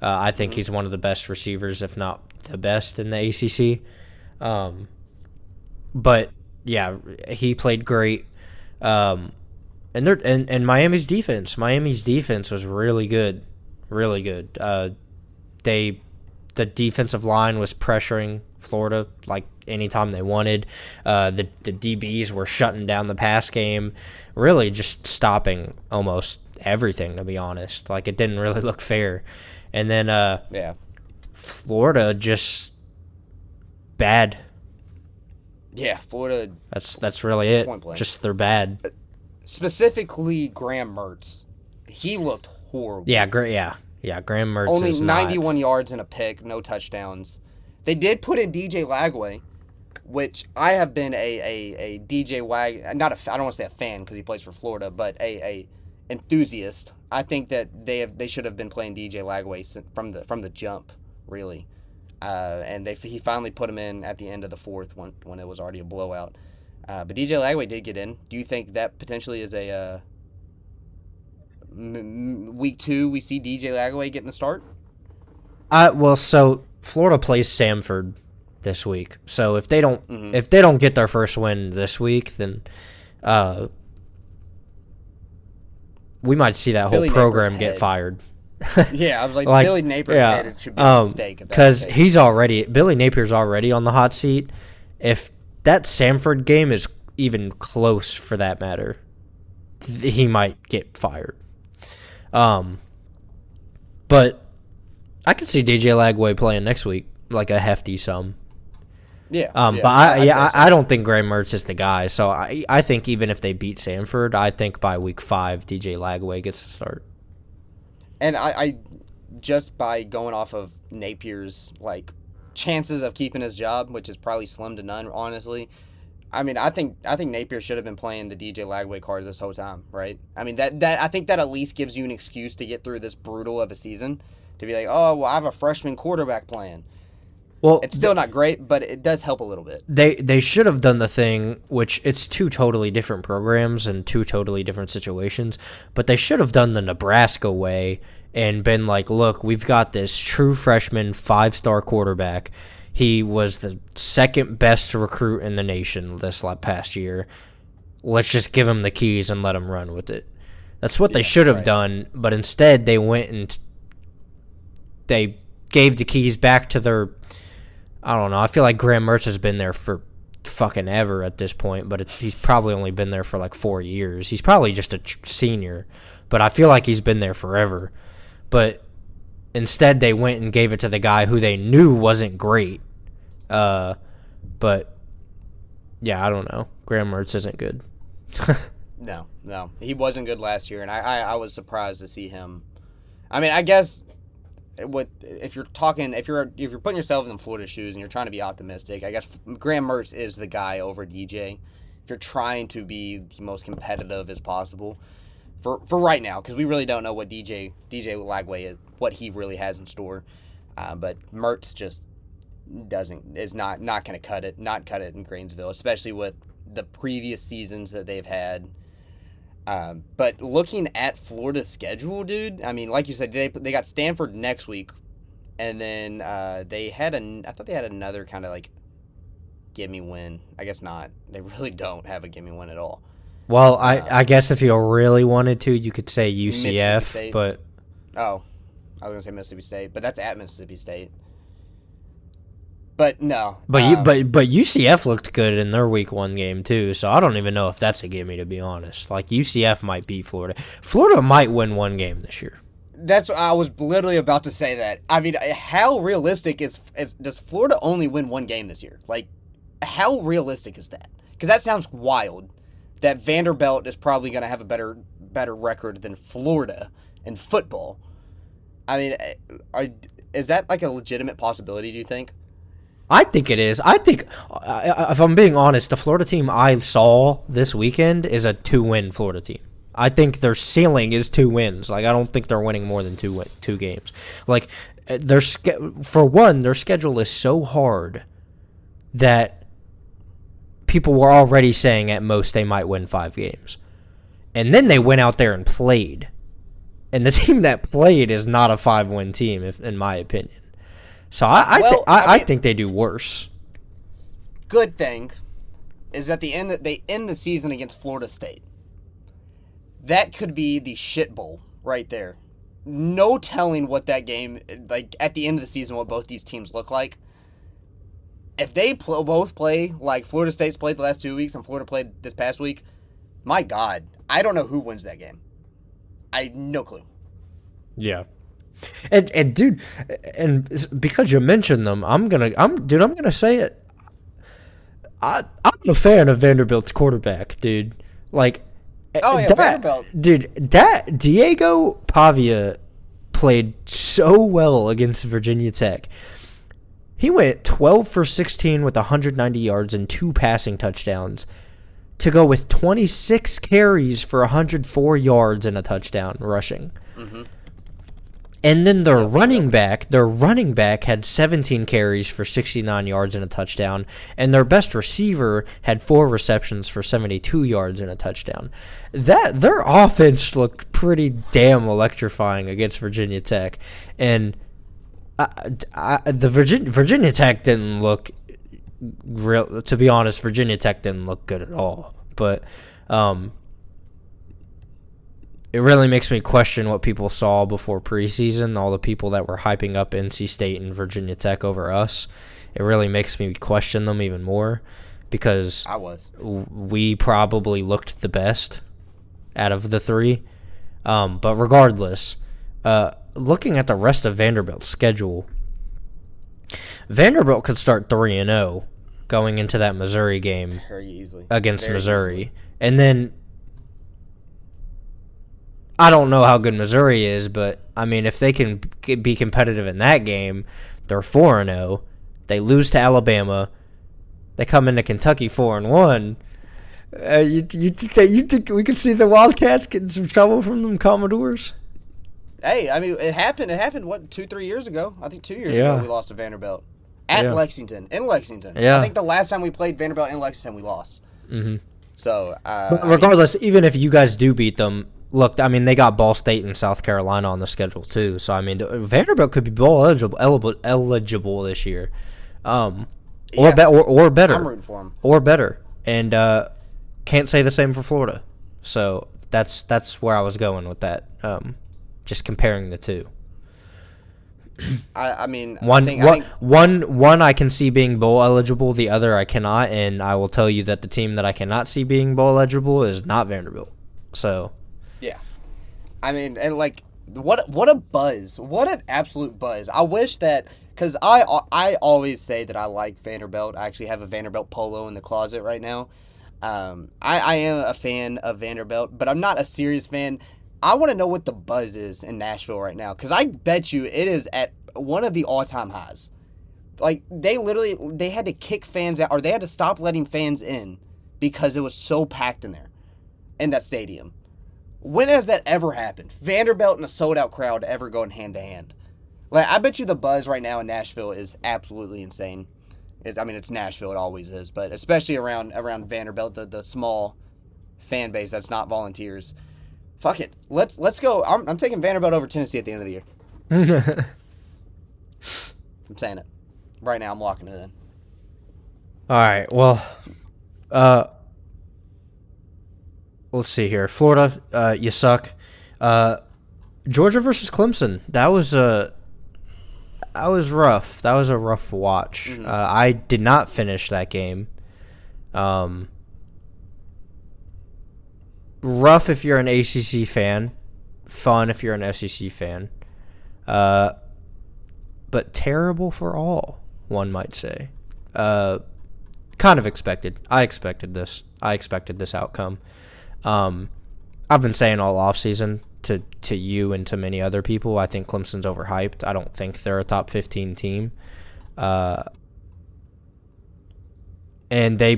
I think he's one of the best receivers, if not the best in the ACC. But yeah, he played great. And Miami's defense was really good. The defensive line was pressuring Florida anytime they wanted. The DBs were shutting down the pass game, really just stopping almost everything, to be honest. It didn't really look fair. And then Florida just bad. Yeah, Florida. That's really it. Just they're bad. Specifically, Graham Mertz. He looked horrible. Yeah, Graham Mertz only is 91 yards and a pick, no touchdowns. They did put in DJ Lagway, which I have been a DJ Wag. I don't want to say a fan because he plays for Florida, but a enthusiast. I think that they should have been playing DJ Lagway from the jump, really. And he finally put him in at the end of the fourth when it was already a blowout. But DJ Lagway did get in. Do you think that potentially is a week 2 we see DJ Lagway getting the start? So Florida plays Samford this week. So if they don't get their first win this week, then we might see that Billy whole program Napier's get head. fired. Yeah, I was like Billy Napier's head. It should be a mistake. Because Billy Napier's already on the hot seat. If that Samford game is even close, for that matter, he might get fired. But I could see DJ Lagway playing next week, like a hefty sum. Yeah. But I don't think Graham Mertz is the guy. So I think even if they beat Samford, I think by week 5, DJ Lagway gets to start. And I just by going off of Napier's like chances of keeping his job, which is probably slim to none, honestly. I mean, I think Napier should have been playing the DJ Lagway card this whole time, right? I mean, that I think that at least gives you an excuse to get through this brutal of a season, to be like, oh, well, I have a freshman quarterback playing. Well, it's still not great, but it does help a little bit. They should have done the thing, which it's 2 totally different programs and 2 totally different situations, but they should have done the Nebraska way and been like, look, we've got this true freshman 5-star quarterback. He was the second best recruit in the nation this past year. Let's just give him the keys and let him run with it. That's what they should have done, but instead they went and they gave the keys back to their, I don't know, I feel like Graham Mertz has been there for fucking ever at this point, but he's probably only been there for like 4 years. He's probably just a senior, but I feel like he's been there forever. But instead they went and gave it to the guy who they knew wasn't great. But yeah, I don't know. Graham Mertz isn't good. No, he wasn't good last year, and I was surprised to see him. I mean, I guess if you're putting yourself in the Florida shoes and you're trying to be optimistic, I guess Graham Mertz is the guy over DJ. If you're trying to be the most competitive as possible for right now, because we really don't know what DJ Lagway is, what he really has in store. But Mertz just is not going to cut it in Grainsville, especially with the previous seasons that they've had. But looking at Florida's schedule, dude, I mean, like you said, they got Stanford next week, and then I thought they had another kind of like gimme win. I guess not. They really don't have a gimme win at all. Well, I guess if you really wanted to, you could say UCF, but oh, I was gonna say Mississippi State, but that's at Mississippi State. But no. But UCF looked good in their week 1 game too, so I don't even know if that's a gimme, to be honest. Like UCF might beat Florida. Florida might win 1 game this year. That's what I was literally about to say. That I mean, how realistic does Florida only win 1 game this year? Like, how realistic is that? Because that sounds wild. That Vanderbilt is probably going to have a better record than Florida in football. I mean, is that like a legitimate possibility? Do you think? I think it is. I think, if I'm being honest, the Florida team I saw this weekend is a 2-win Florida team. I think their ceiling is 2 wins. Like, I don't think they're winning more than 2 games. Like, their schedule is so hard that people were already saying at most they might win 5 games. And then they went out there and played. And the team that played is not a 5-win team, in my opinion. So I think they do worse. Good thing is at the end that they end the season against Florida State. That could be the shit bowl right there. No telling what that game, like at the end of the season, what both these teams look like. If they both play like Florida State's played the last 2 weeks and Florida played this past week, my God, I don't know who wins that game. No clue. Yeah. And dude, and because you mentioned them, I'm gonna say it. I'm a fan of Vanderbilt's quarterback, dude. Like, Vanderbilt, dude. That Diego Pavia played so well against Virginia Tech. He went 12 for 16 with 190 yards and 2 passing touchdowns to go with 26 carries for 104 yards and a touchdown rushing. Mm-hmm. And then their running back had 17 carries for 69 yards and a touchdown, and their best receiver had 4 receptions for 72 yards and a touchdown. Their offense looked pretty damn electrifying against Virginia Tech, and Virginia Tech didn't look real. To be honest, Virginia Tech didn't look good at all, but it really makes me question what people saw before preseason, all the people that were hyping up NC State and Virginia Tech over us. It really makes me question them even more because we probably looked the best out of the 3. But regardless, looking at the rest of Vanderbilt's schedule, Vanderbilt could start 3-0 going into that Missouri game against Missouri. And then I don't know how good Missouri is, but, I mean, if they can be competitive in that game, they're 4-0. They lose to Alabama. They come into Kentucky 4-1. You think we could see the Wildcats getting some trouble from them Commodores? Hey, I mean, it happened, 2-3 years ago? I think 2 years ago we lost to Vanderbilt. In Lexington. Yeah. I think the last time we played Vanderbilt in Lexington, we lost. Mm-hmm. So, but regardless, even if you guys do beat them, look, I mean, they got Ball State and South Carolina on the schedule too. So I mean, Vanderbilt could be bowl eligible this year, or better. I'm rooting for them. Or better, and can't say the same for Florida. So that's where I was going with that. Just comparing the two. I mean, one I can see being bowl eligible, the other I cannot, and I will tell you that the team that I cannot see being bowl eligible is not Vanderbilt. So. Yeah, I mean, and like, what a buzz! What an absolute buzz! I wish that, because I always say that I like Vanderbilt. I actually have a Vanderbilt polo in the closet right now. I am a fan of Vanderbilt, but I'm not a serious fan. I want to know what the buzz is in Nashville right now, because I bet you it is at one of the all-time highs. Like, they had to kick fans out, or they had to stop letting fans in because it was so packed in that stadium. When has that ever happened? Vanderbilt and a sold-out crowd ever going hand-to-hand? Like, I bet you the buzz right now in Nashville is absolutely insane. It's Nashville, it always is, but especially around Vanderbilt, the small fan base that's not Volunteers. Fuck it. Let's go. I'm taking Vanderbilt over Tennessee at the end of the year. I'm saying it. Right now, I'm locking it in. All right, well, let's see here. Florida, you suck. Georgia versus Clemson. That was rough. That was a rough watch. Mm-hmm. I did not finish that game. Rough if you're an ACC fan. Fun if you're an SEC fan. But terrible for all, one might say. Kind of expected. I expected this. I expected this outcome. I've been saying all offseason to you and to many other people, I think Clemson's overhyped. I don't think they're a top 15 team. And they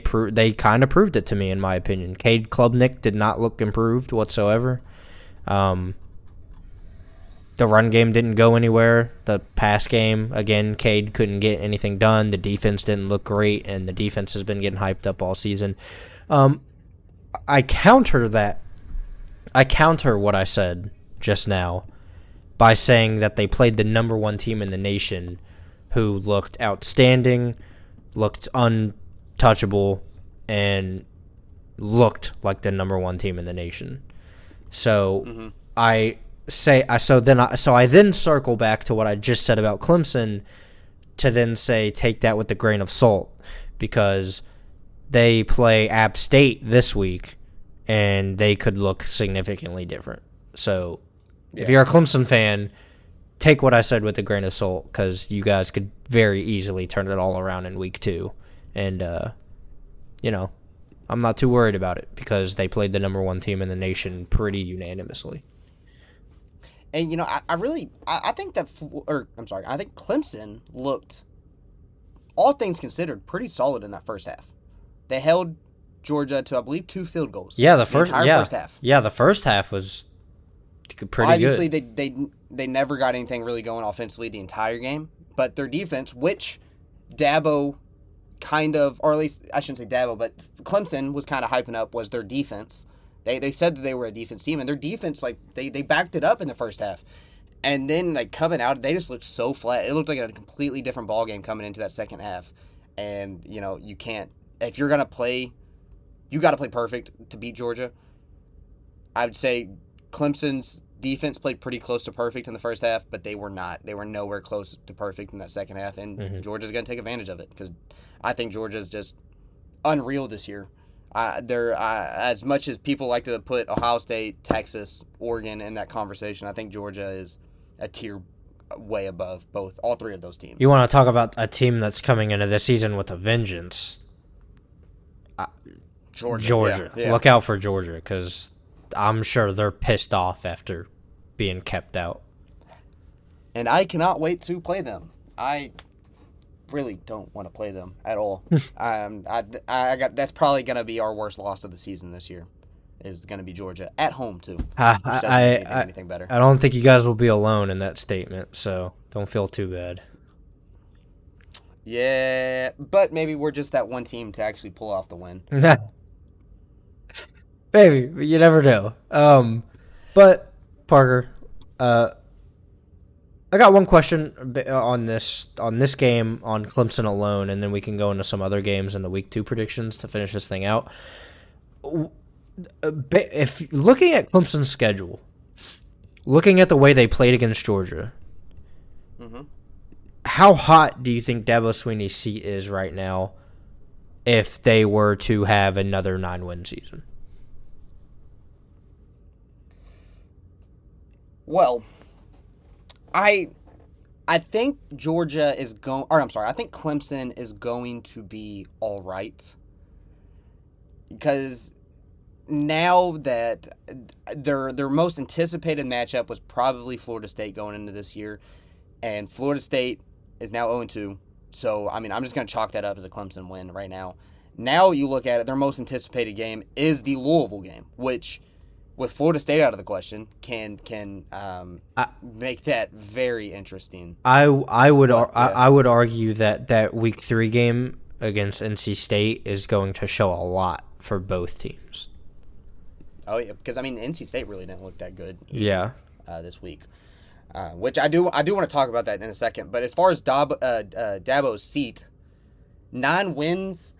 kind of proved it to me, in my opinion. Cade Klubnik did not look improved whatsoever. The run game didn't go anywhere. The pass game, again, Cade couldn't get anything done. The defense didn't look great, and the defense has been getting hyped up all season. I counter what I said just now by saying that they played the number one team in the nation who looked outstanding, looked untouchable, and looked like the number one team in the nation. So I then circle back to what I just said about Clemson to then say take that with a grain of salt, because they play App State this week and they could look significantly different. So if you're a Clemson fan, take what I said with a grain of salt, because you guys could very easily turn it all around in week 2. And, I'm not too worried about it because they played the number one team in the nation pretty unanimously. And, I think I think Clemson looked, all things considered, pretty solid in that first half. They held Georgia to, I believe, 2 field goals. Yeah, the first half. Yeah, the first half was pretty obviously good. they never got anything really going offensively the entire game, but their defense, which Dabo kind of, or at least I shouldn't say Dabo, but Clemson was kind of hyping up, was their defense. They said that they were a defense team, and their defense, like, they backed it up in the first half. And then, like, coming out, they just looked so flat. It looked like a completely different ball game coming into that second half. And, you know, you can't, if you're going to play, you got to play perfect to beat Georgia. I would say Clemson's defense played pretty close to perfect in the first half, but they were not. They were nowhere close to perfect in that second half, and Georgia's going to take advantage of it because I think Georgia's just unreal this year. They're as much as people like to put Ohio State, Texas, Oregon in that conversation, I think Georgia is a tier way above all three of those teams. You want to talk about a team that's coming into this season with a vengeance? Georgia. Yeah. Look out for Georgia because I'm sure they're pissed off after being kept out. And I cannot wait to play them. I really don't want to play them at all. That's probably going to be our worst loss of the season this year. Is going to be Georgia at home too. Anything better. I don't think you guys will be alone in that statement, so don't feel too bad. Yeah, but maybe we're just that one team to actually pull off the win. Maybe, you never know. But Parker, I got one question on this game on Clemson alone, and then we can go into some other games and the week 2 predictions to finish this thing out. If looking at Clemson's schedule, looking at the way they played against Georgia, how hot do you think Dabo Swinney's seat is right now if they were to have another 9-win season? Well, I think Georgia is going, or I'm sorry, I think Clemson is going to be all right because now that their most anticipated matchup was probably Florida State going into this year, and Florida State is now 0-2. So, I mean, I'm just going to chalk that up as a Clemson win right now. Now you look at it, their most anticipated game is the Louisville game, which, with Florida State out of the question, can make that very interesting. I would argue that week 3 game against NC State is going to show a lot for both teams. Oh yeah, because I mean NC State really didn't look that good. Yeah. This week, which I do want to talk about that in a second. But as far as Dabo's seat, 9 wins.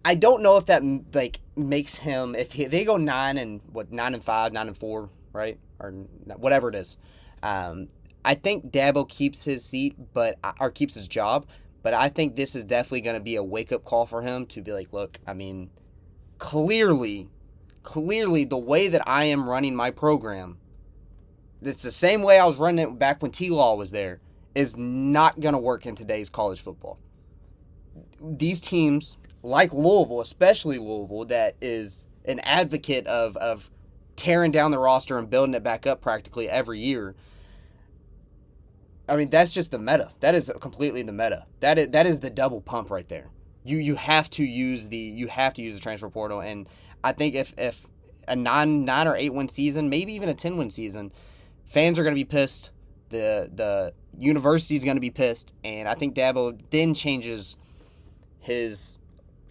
I don't know if that like makes him, if they go 9-5, 9-4, right, or whatever it is. I think Dabo keeps his seat, or keeps his job. But I think this is definitely going to be a wake up call for him to be like, look, I mean, clearly, the way that I am running my program, it's the same way I was running it back when T-Law was there, is not going to work in today's college football. These teams, like Louisville, especially Louisville, that is an advocate of tearing down the roster and building it back up practically every year. I mean, that's just the meta. That is completely the meta. That is the double pump right there. You have to use the transfer portal, and I think if a 9 or 8 win season, maybe even a 10 win season, fans are going to be pissed. The university is going to be pissed, and I think Dabo then changes his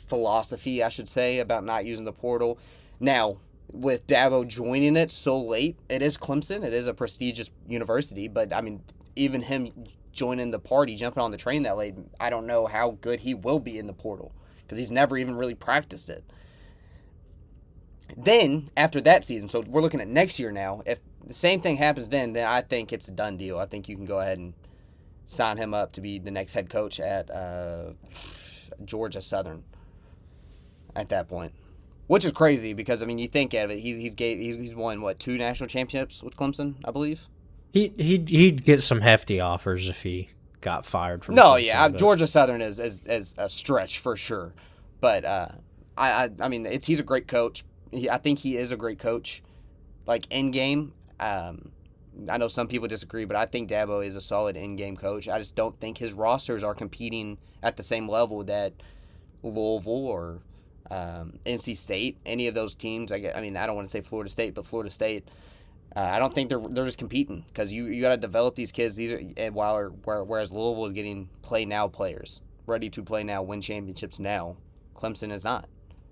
philosophy, I should say, about not using the portal. Now, with Dabo joining it so late, it is Clemson. It is a prestigious university, but I mean, even him joining the party, jumping on the train that late, I don't know how good he will be in the portal because he's never even really practiced it. Then, after that season, so we're looking at next year now, if the same thing happens then I think it's a done deal. I think you can go ahead and sign him up to be the next head coach at Georgia Southern at that point. Which is crazy because, I mean, you think of it, he's won, 2 national championships with Clemson, I believe? He'd get some hefty offers if he got fired from No, Clemson, yeah, but Georgia Southern is a stretch for sure. But, I mean, he's a great coach. I think he is a great coach, like, in-game. I know some people disagree, but I think Dabo is a solid in-game coach. I just don't think his rosters are competing at the same level that Louisville or NC State, any of those teams. I don't want to say Florida State, but Florida State. I don't think they're just competing because you got to develop these kids. Whereas Louisville is getting play now players ready to play now, win championships now. Clemson is not.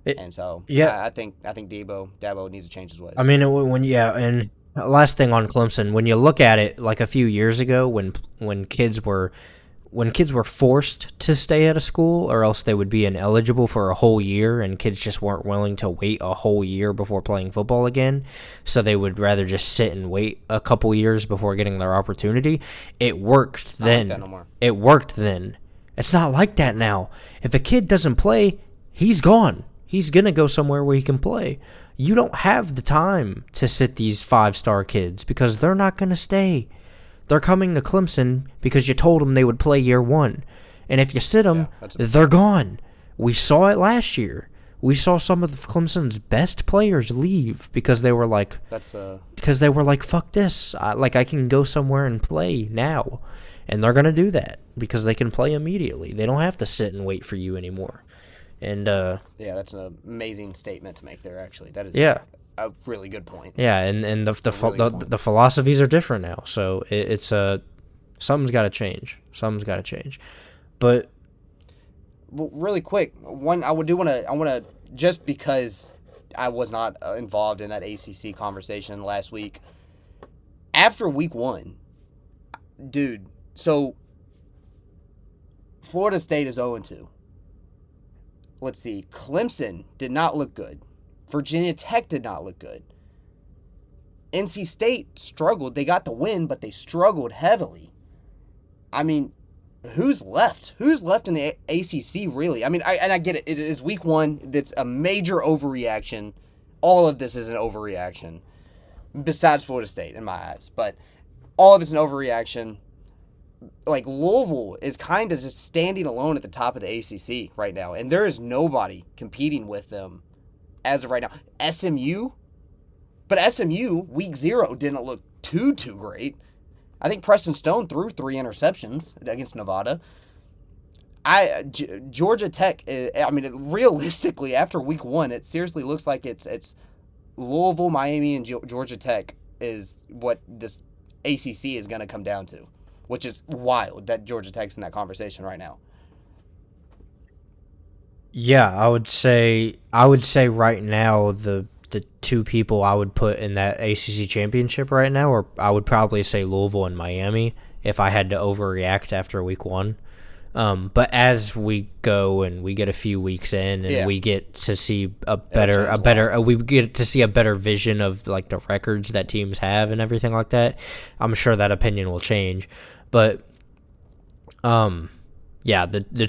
And so, I think Dabo needs to change his ways. I mean, and last thing on Clemson, when you look at it, like a few years ago, when kids were forced to stay at a school, or else they would be ineligible for a whole year, and kids just weren't willing to wait a whole year before playing football again, so they would rather just sit and wait a couple years before getting their opportunity. It worked then. Not like that no more. It worked then. It's not like that now. If a kid doesn't play, he's gone. He's going to go somewhere where he can play. You don't have the time to sit these 5-star kids because they're not going to stay. They're coming to Clemson because you told them they would play year one. And if you sit them, they're gone. We saw it last year. We saw some of Clemson's best players leave because they were like, fuck this. I can go somewhere and play now. And they're going to do that because they can play immediately. They don't have to sit and wait for you anymore. And that's an amazing statement to make there. Actually, that is a really good point. Yeah, and the philosophies are different now. So it's something's got to change. But really quick, I want to just because I was not involved in that ACC conversation last week. After week 1, dude. So Florida State is 0-2. Let's see. Clemson did not look good. Virginia Tech did not look good. NC State struggled. They got the win, but they struggled heavily. I mean, who's left? Who's left in the ACC, really? I mean, I get it. It is week 1. That's a major overreaction. All of this is an overreaction, besides Florida State, in my eyes. But all of it's an overreaction. Like, Louisville is kind of just standing alone at the top of the ACC right now, and there is nobody competing with them as of right now. SMU, week 0 didn't look too great. I think Preston Stone threw 3 interceptions against Nevada. Georgia Tech, realistically, after week 1, it seriously looks like it's Louisville, Miami, and Georgia Tech is what this ACC is going to come down to. Which is wild that Georgia Tech's in that conversation right now. Yeah, I would say right now the 2 people I would put in that ACC championship right now, or I would probably say Louisville and Miami if I had to overreact after week 1. But as we go and we get a few weeks in and we get to see a better vision of like the records that teams have and everything like that, I'm sure that opinion will change. But, the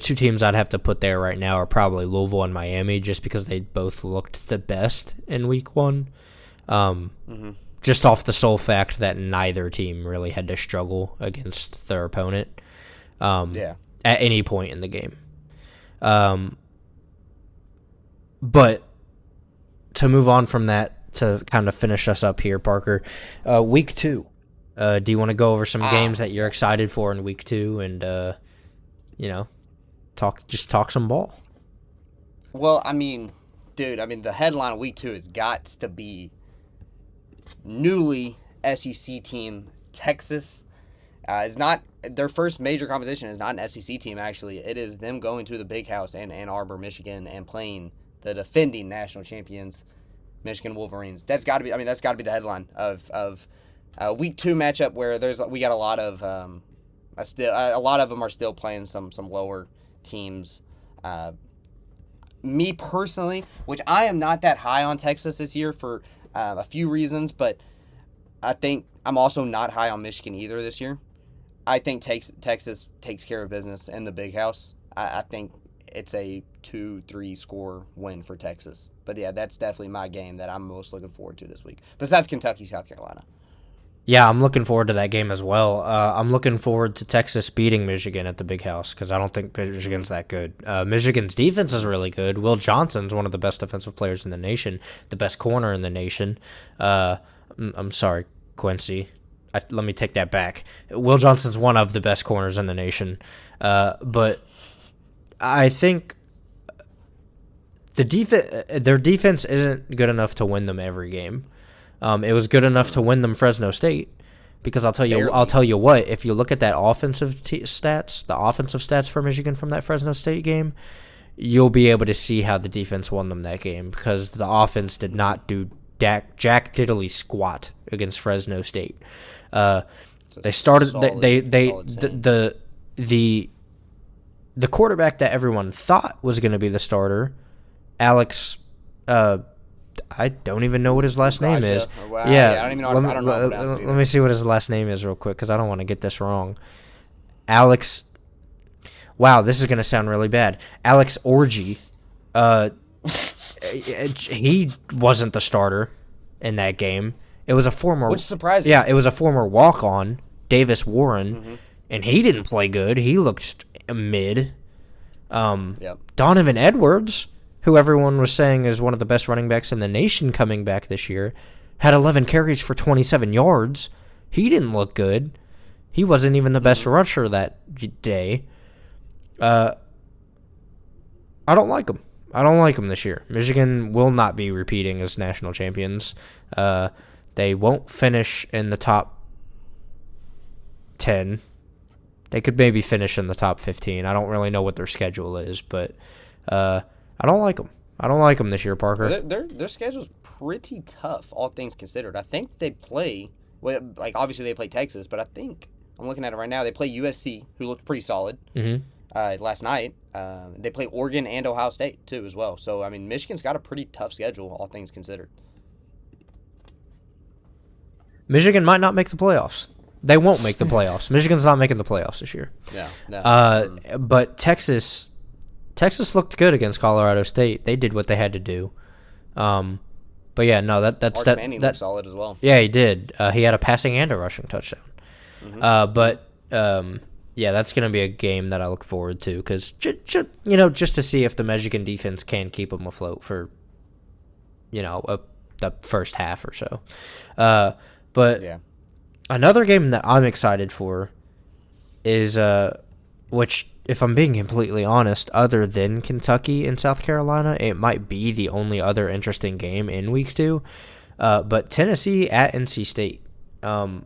2 teams I'd have to put there right now are probably Louisville and Miami, just because they both looked the best in week 1. Just off the sole fact that neither team really had to struggle against their opponent at any point in the game. But to move on from that, to kind of finish us up here, Parker, week 2. Do you want to go over some games that you're excited for in week 2 and, talk some ball? Well, the headline of week 2 has got to be newly SEC team Texas. It's not their first major competition. Is not an SEC team, actually. It is them going to the Big House in Ann Arbor, Michigan, and playing the defending national champions, Michigan Wolverines. That's got to be the headline of week 2 matchup, where we got a lot of a lot of them are still playing some lower teams. Me personally, which I am not that high on Texas this year for a few reasons, but I think I'm also not high on Michigan either this year. I think Texas takes care of business in the Big House. I think it's a 2-3 score win for Texas. But yeah, that's definitely my game that I'm most looking forward to this week, besides Kentucky, South Carolina. Yeah, I'm looking forward to that game as well. I'm looking forward to Texas beating Michigan at the Big House because I don't think Michigan's that good. Michigan's defense is really good. Will Johnson's one of the best defensive players in the nation, the best corner in the nation. I'm sorry, Quincy. Let me take that back. Will Johnson's one of the best corners in the nation. But I think their defense isn't good enough to win them every game. It was good enough to win them Fresno State, because I'll tell you what. If you look at that offensive stats, the offensive stats for Michigan from that Fresno State game, you'll be able to see how the defense won them that game, because the offense did not do jack diddly squat against Fresno State. They started the quarterback that everyone thought was going to be the starter, Alex. I don't even know what his last name is. Wow. Yeah, I don't even know. I don't know. Let me see what his last name is real quick, because I don't want to get this wrong. Alex. Wow, this is going to sound really bad. Alex Orji. He wasn't the starter in that game. It was a former, which surprised me. Yeah, it was a former walk-on, Davis Warren, and he didn't play good. He looked mid. Donovan Edwards, who everyone was saying is one of the best running backs in the nation coming back this year, had 11 carries for 27 yards. He didn't look good. He wasn't even the best rusher that day. I don't like him. I don't like them this year. Michigan will not be repeating as national champions. They won't finish in the top 10. They could maybe finish in the top 15. I don't really know what their schedule is, but I don't like them. I don't like them this year, Parker. Their schedule's pretty tough, all things considered. I think they play, obviously they play Texas, but I think, I'm looking at it right now, they play USC, who looked pretty solid last night. They play Oregon and Ohio State, too, as well. So, I mean, Michigan's got a pretty tough schedule, all things considered. Michigan might not make the playoffs. They won't make the playoffs. Michigan's not making the playoffs this year. No. But Texas looked good against Colorado State. They did what they had to do. But yeah, no, that's Arch Manning looked solid as well. Yeah, he did. He had a passing and a rushing touchdown. Yeah, that's going to be a game that I look forward to, because just to see if the Michigan defense can keep them afloat for the first half or so. But yeah. Another game that I'm excited for is which, if I'm being completely honest, other than Kentucky and South Carolina, it might be the only other interesting game in Week 2. But Tennessee at NC State.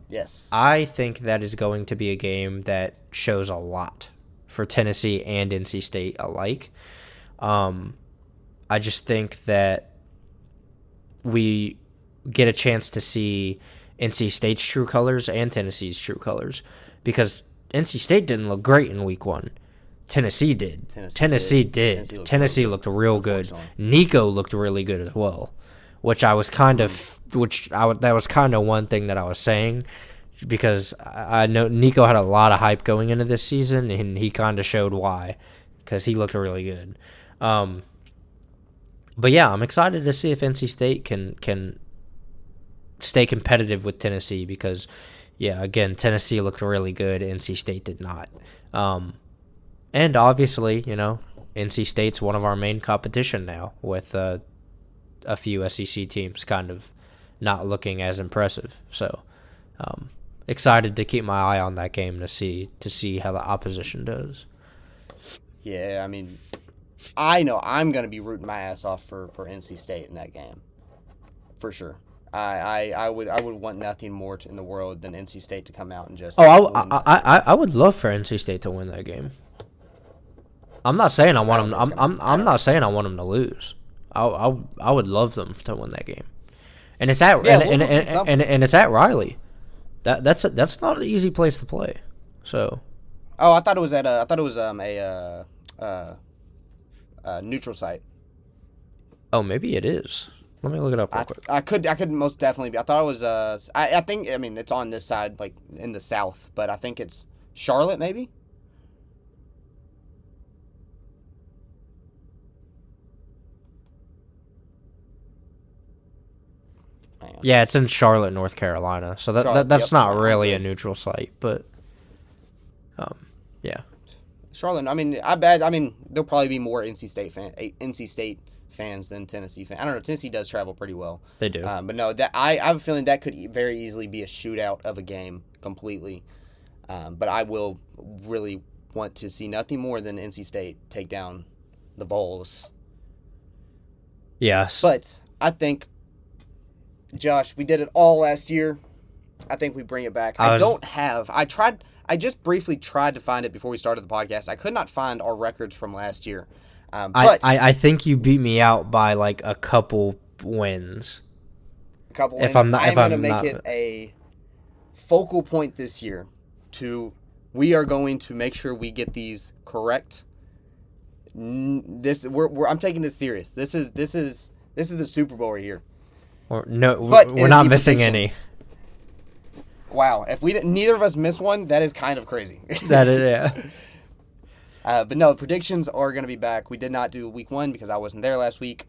Yes. I think that is going to be a game that shows a lot for Tennessee and NC State alike. I just think that we get a chance to see NC State's true colors and Tennessee's true colors, because NC State didn't look great in Week 1. Tennessee did. Tennessee looked real good. Nico looked really good as well, that was kind of one thing that I was saying, because I know Nico had a lot of hype going into this season, and he kind of showed why, because he looked really good. But yeah, I'm excited to see if NC State can stay competitive with Tennessee, because, yeah, again, Tennessee looked really good. NC State did not. And obviously, NC State's one of our main competition now, with a few SEC teams kind of not looking as impressive. So, excited to keep my eye on that game to see how the opposition does. Yeah, I mean, I know I'm going to be rooting my ass off for NC State in that game, for sure. I would want nothing more in the world than NC State to come out and just. I would love for NC State to win that game. I'm not saying I want them. I'm not saying I want them to lose. I would love them to win that game, and it's at and it's at Riley. That's not an easy place to play. So. Oh, I thought it was a neutral site. Oh, maybe it is. Let me look it up real quick. I could most definitely be. I thought it was I think, I mean, it's on this side, like in the south, but I think it's Charlotte maybe. Yeah, it's in Charlotte, North Carolina. So that's not really a neutral site, but yeah. Charlotte. I mean, there'll probably be more NC State fans than Tennessee fans. I don't know. Tennessee does travel pretty well. They do. But no, that I have a feeling that could very easily be a shootout of a game completely. But I will really want to see nothing more than NC State take down the Vols. Yes. But I think, Josh, we did it all last year. I think we bring it back. I just briefly tried to find it before we started the podcast. I could not find our records from last year. I think you beat me out by like a couple wins. Couple If wins. I'm not, I'm if going to I'm make not, it a focal point this year. We are going to make sure we get these correct. I'm taking this serious. This is the Super Bowl right here. we're In not the missing any. predictions- Wow, if neither of us miss one, that is kind of crazy. That is, yeah. But no, predictions are going to be back. We did not do week 1 because I wasn't there last week,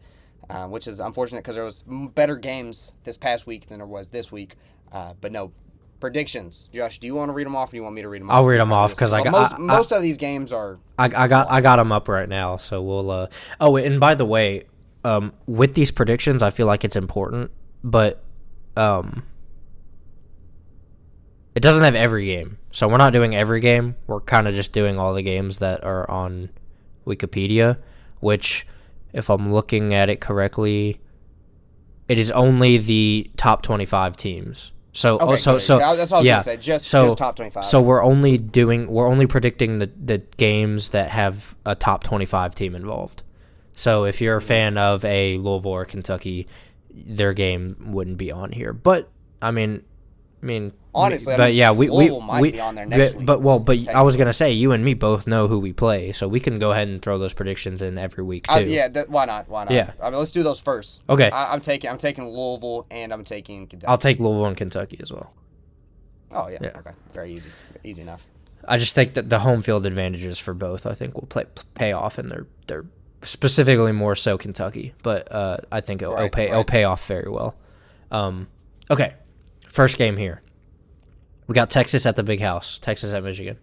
which is unfortunate because there was better games this past week than there was this week. But no, predictions. Josh, do you want to read them off or do you want me to read them off? I'll read them off because most of these games are... I got them up right now, so we'll. Oh, and by the way, with these predictions, I feel like it's important, but it doesn't have every game, so we're not doing every game. We're kind of just doing all the games that are on Wikipedia, which, if I'm looking at it correctly, it is only the top 25 teams. So Okay, so good. so That's what I was yeah. going to say. Just top 25. So we're only predicting the games that have a top 25 team involved. So if you're a fan of a Louisville or Kentucky, their game wouldn't be on here. But I mean, honestly, but yeah, Louisville might be on there next week. But I was gonna say you and me both know who we play, so we can go ahead and throw those predictions in every week too. Yeah, why not? Why not? Yeah. I mean, let's do those first. Okay. I'm taking Louisville and I'm taking Kentucky. I'll take Louisville and Kentucky as well. Oh yeah. Yeah. Okay. Very easy. Easy enough. I just think that the home field advantages for both, I think, will pay off, and they're specifically more so Kentucky, but I think it'll pay off very well. Okay, first game here. We got Texas at the Big House. Texas at Michigan.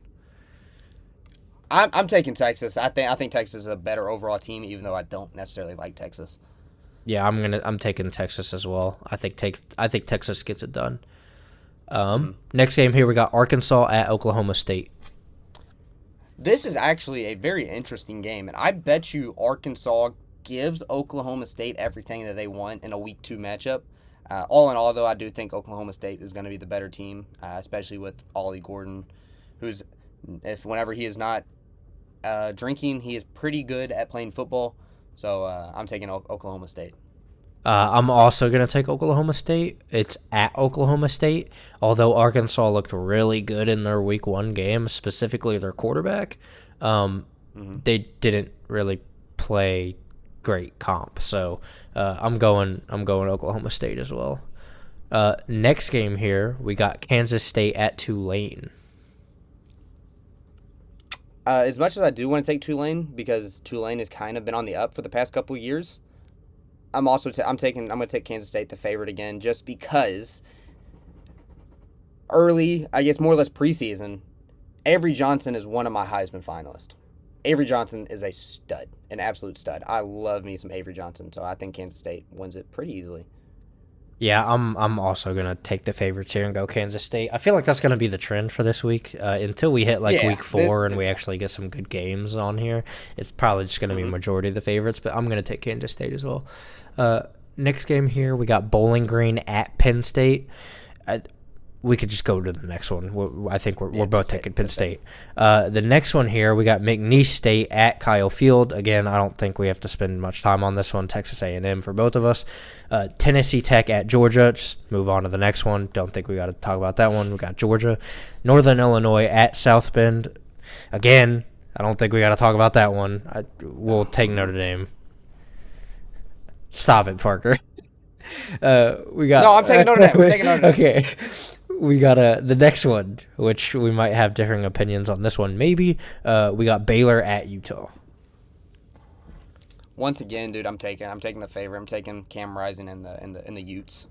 I'm taking Texas. I think Texas is a better overall team, even though I don't necessarily like Texas. Yeah, I'm taking Texas as well. I think Texas gets it done. Next game here, we got Arkansas at Oklahoma State. This is actually a very interesting game, and I bet you Arkansas gives Oklahoma State everything that they want in a Week 2 matchup. All in all, though, I do think Oklahoma State is going to be the better team, especially with Ollie Gordon, whenever he is not drinking, he is pretty good at playing football. So I'm taking Oklahoma State. I'm also going to take Oklahoma State. It's at Oklahoma State, although Arkansas looked really good in their Week 1 game, specifically their quarterback. They didn't really play great comp, so I'm going Oklahoma State as well. Next game here, we got Kansas State at Tulane. As much as I do want to take Tulane because Tulane has kind of been on the up for the past couple years, I'm going to take Kansas State the favorite again just because early, I guess more or less preseason, Avery Johnson is one of my Heisman finalists. Avery Johnson is a stud, an absolute stud. I love me some Avery Johnson, so I think Kansas State wins it pretty easily. Yeah, I'm also going to take the favorites here and go Kansas State. I feel like that's going to be the trend for this week. Until we hit Week 4 and we actually get some good games on here, it's probably just going to be majority of the favorites, but I'm going to take Kansas State as well. Next game here, we got Bowling Green at Penn State. We could just go to the next one. I think we're both taking Penn State. The next one here, we got McNeese State at Kyle Field. Again, I don't think we have to spend much time on this one. Texas A&M for both of us. Tennessee Tech at Georgia. Just move on to the next one. Don't think we got to talk about that one. We got Georgia. Northern Illinois at South Bend. Again, I don't think we got to talk about that one. We'll take Notre Dame. Stop it, Parker. We got. No, I'm taking Notre Dame. I'm taking Notre Dame. Okay. We got the next one, which we might have differing opinions on this one. Maybe we got Baylor at Utah. Once again, dude, I'm taking the favorite. I'm taking Cam Rising in the Utes.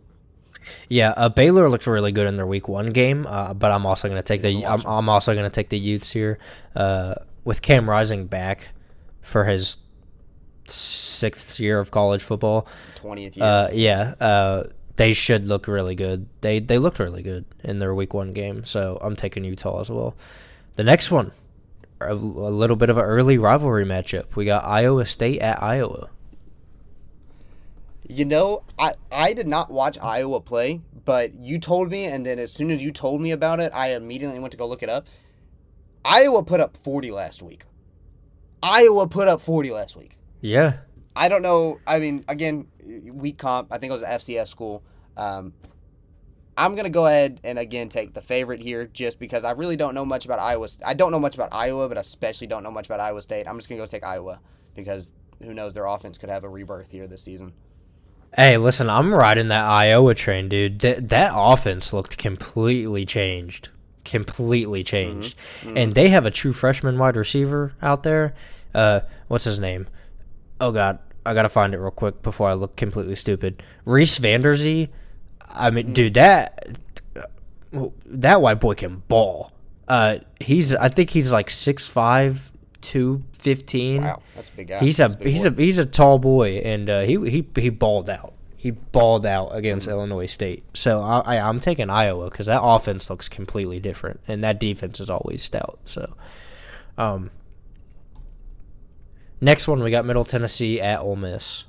Yeah, Baylor looked really good in their Week 1 game, but I'm also going to take I'm also going to take the Utes here with Cam Rising back for his 6th year of college football. 20th year. Yeah. They should look really good. They looked really good in their Week 1 game, so I'm taking Utah as well. The next one, a little bit of an early rivalry matchup. We got Iowa State at Iowa. I did not watch Iowa play, but you told me, and then as soon as you told me about it, I immediately went to go look it up. Iowa put up 40 last week. Yeah. I don't know. I mean, again, weak comp. I think it was an FCS school. I'm going to go ahead and, again, take the favorite here just because I really don't know much about Iowa. I don't know much about Iowa, but especially don't know much about Iowa State. I'm just going to go take Iowa because who knows, their offense could have a rebirth here this season. Hey, listen, I'm riding that Iowa train, dude. That offense looked completely changed. Mm-hmm. And they have a true freshman wide receiver out there. What's his name? Oh, God. I got to find it real quick before I look completely stupid. Reese Vanderzee. I mean, dude, that white boy can ball. I think he's like 6'5", 215. Wow, that's a big guy. He's a tall boy, and he balled out. He balled out against Illinois State. So I'm taking Iowa because that offense looks completely different, and that defense is always stout. So, next one we got Middle Tennessee at Ole Miss.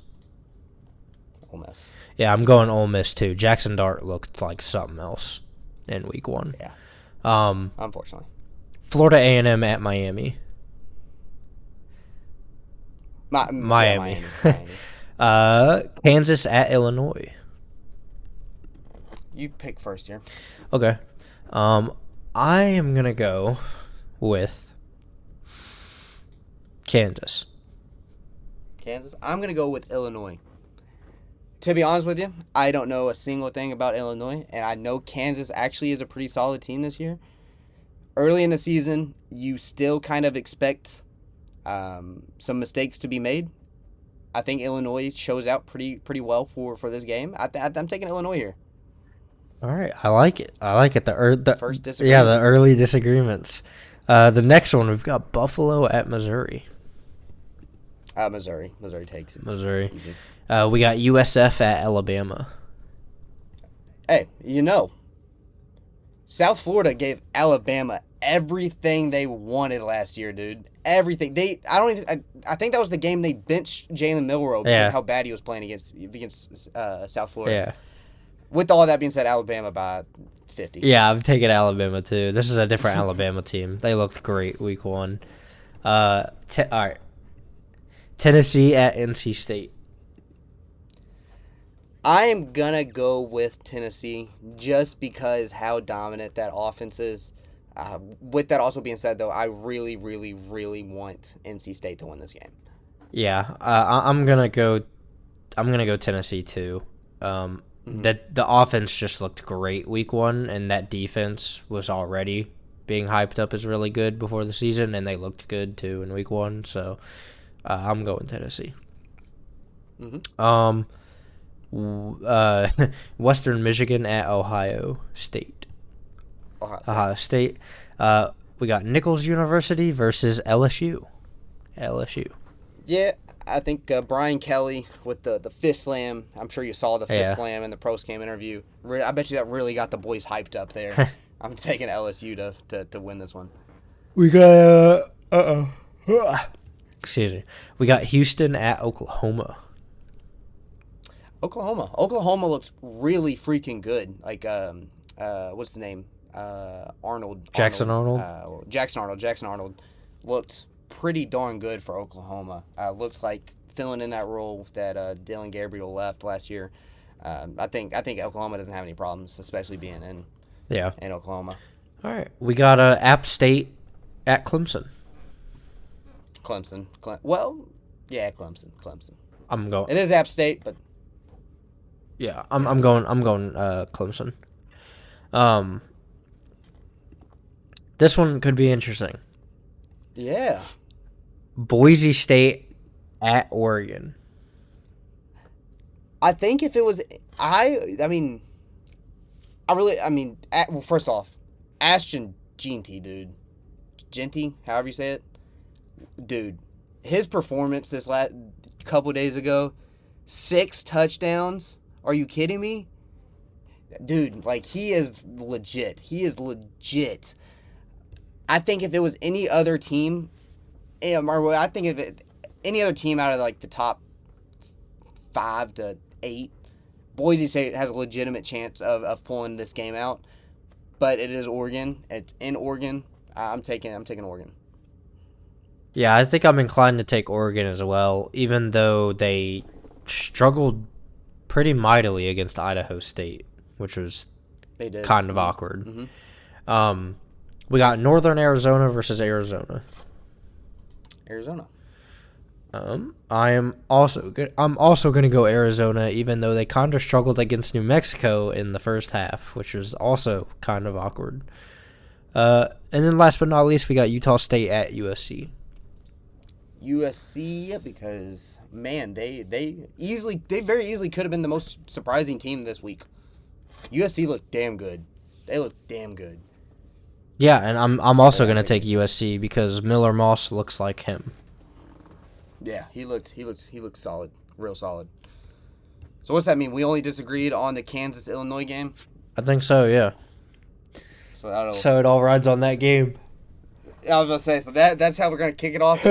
Ole Miss. Yeah, I'm going Ole Miss too. Jackson Dart looked like something else in week 1. Yeah. Unfortunately. Florida A&M at Miami. Miami. Kansas at Illinois. You pick first here. Okay. I am going to go with Kansas. I'm going to go with Illinois. To be honest with you, I don't know a single thing about Illinois, and I know Kansas actually is a pretty solid team this year. Early in the season, you still kind of expect some mistakes to be made. I think Illinois shows out pretty well for this game. I'm taking Illinois here. All right, I like it. The first disagreement. Yeah, the early disagreements. The next one, we've got Buffalo at Missouri. Missouri takes it. Missouri. Easy. We got USF at Alabama. Hey, South Florida gave Alabama everything they wanted last year, dude. Everything. I think that was the game they benched Jalen Milroe because how bad he was playing against South Florida. Yeah. With all that being said, Alabama by 50. Yeah, I'm taking Alabama too. This is a different Alabama team. They looked great week 1. All right. Tennessee at NC State. I am going to go with Tennessee just because how dominant that offense is. With that also being said, though, I really, really, really want NC State to win this game. Yeah, I'm gonna go Tennessee too. That the offense just looked great week 1, and that defense was already being hyped up as really good before the season, and they looked good too in week 1. So I'm going Tennessee. Mm-hmm. Western Michigan at Ohio State. Ohio State. We got Nichols University versus LSU. Yeah, I think Brian Kelly with the fist slam. I'm sure you saw the fist slam in the post-game interview. I bet you that really got the boys hyped up there. I'm taking LSU to win this one. We got excuse me. We got Houston at Oklahoma. Oklahoma looks really freaking good. Like what's the name? Jackson Arnold looked pretty darn good for Oklahoma. Looks like filling in that role that Dylan Gabriel left last year. I think Oklahoma doesn't have any problems, especially being in Oklahoma. All right, we got App State at Clemson. Clemson. I'm going. It is App State, but yeah, I'm going Clemson. This one could be interesting. Yeah. Boise State at Oregon. I think if it was first off, Ashton Jeanty, dude. Jeanty, however you say it. Dude, his performance this last couple days ago, 6 touchdowns. Are you kidding me? Dude, like, he is legit. I think if it was any other team, any other team out of like the top 5 to 8. Boise State has a legitimate chance of pulling this game out, but it is Oregon. It's in Oregon. I'm taking Oregon. Yeah, I think I'm inclined to take Oregon as well, even though they struggled pretty mightily against Idaho State, which was kind of awkward. Mm-hmm. We got Northern Arizona versus Arizona. Arizona. I am also good. I'm also going to go Arizona, even though they kind of struggled against New Mexico in the first half, which was also kind of awkward. And then last but not least, we got Utah State at USC. USC, because man, they very easily could have been the most surprising team this week. USC looked damn good. They looked damn good. Yeah, and I'm also going to take USC because Miller Moss looks like him. Yeah, he looks solid, real solid. So what's that mean? We only disagreed on the Kansas-Illinois game? I think so, yeah. So it all rides on that game. I was going to say, so that's how we're going to kick it off.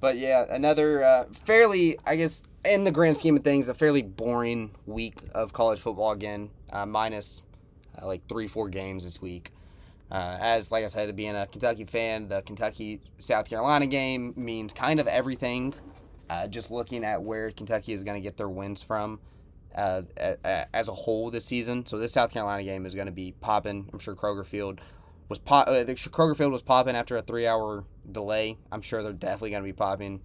But yeah, another fairly, I guess, in the grand scheme of things, a fairly boring week of college football again, minus like 3-4 games this week. As, like I said, being a Kentucky fan, the Kentucky-South Carolina game means kind of everything. Just looking at where Kentucky is going to get their wins from as a whole this season. So this South Carolina game is going to be popping. I'm sure Kroger Field was popping after a 3-hour delay. I'm sure they're definitely going to be popping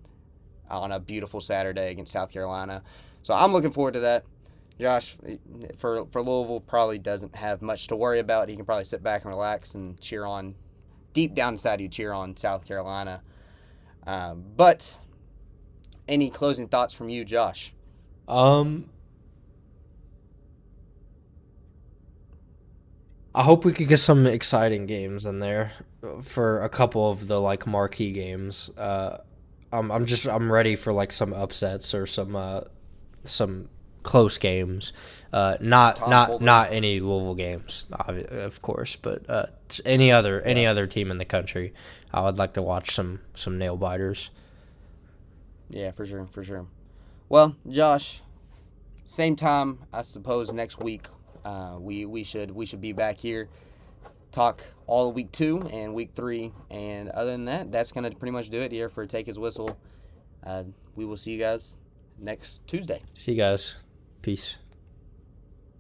on a beautiful Saturday against South Carolina. So I'm looking forward to that. Josh, for Louisville, probably doesn't have much to worry about. He can probably sit back and relax and cheer on. Deep down inside, you cheer on South Carolina. But any closing thoughts from you, Josh? I hope we could get some exciting games in there for a couple of the like marquee games. I'm ready for like some upsets or some close games. Not any Louisville games, of course, but any other team in the country. I would like to watch some nail biters. Yeah, for sure. Well, Josh, same time, I suppose next week. We should be back here, talk all of week 2 and week 3, and other than that, that's gonna pretty much do it here for Take His Whistle. We will see you guys next Tuesday. See you guys. Peace.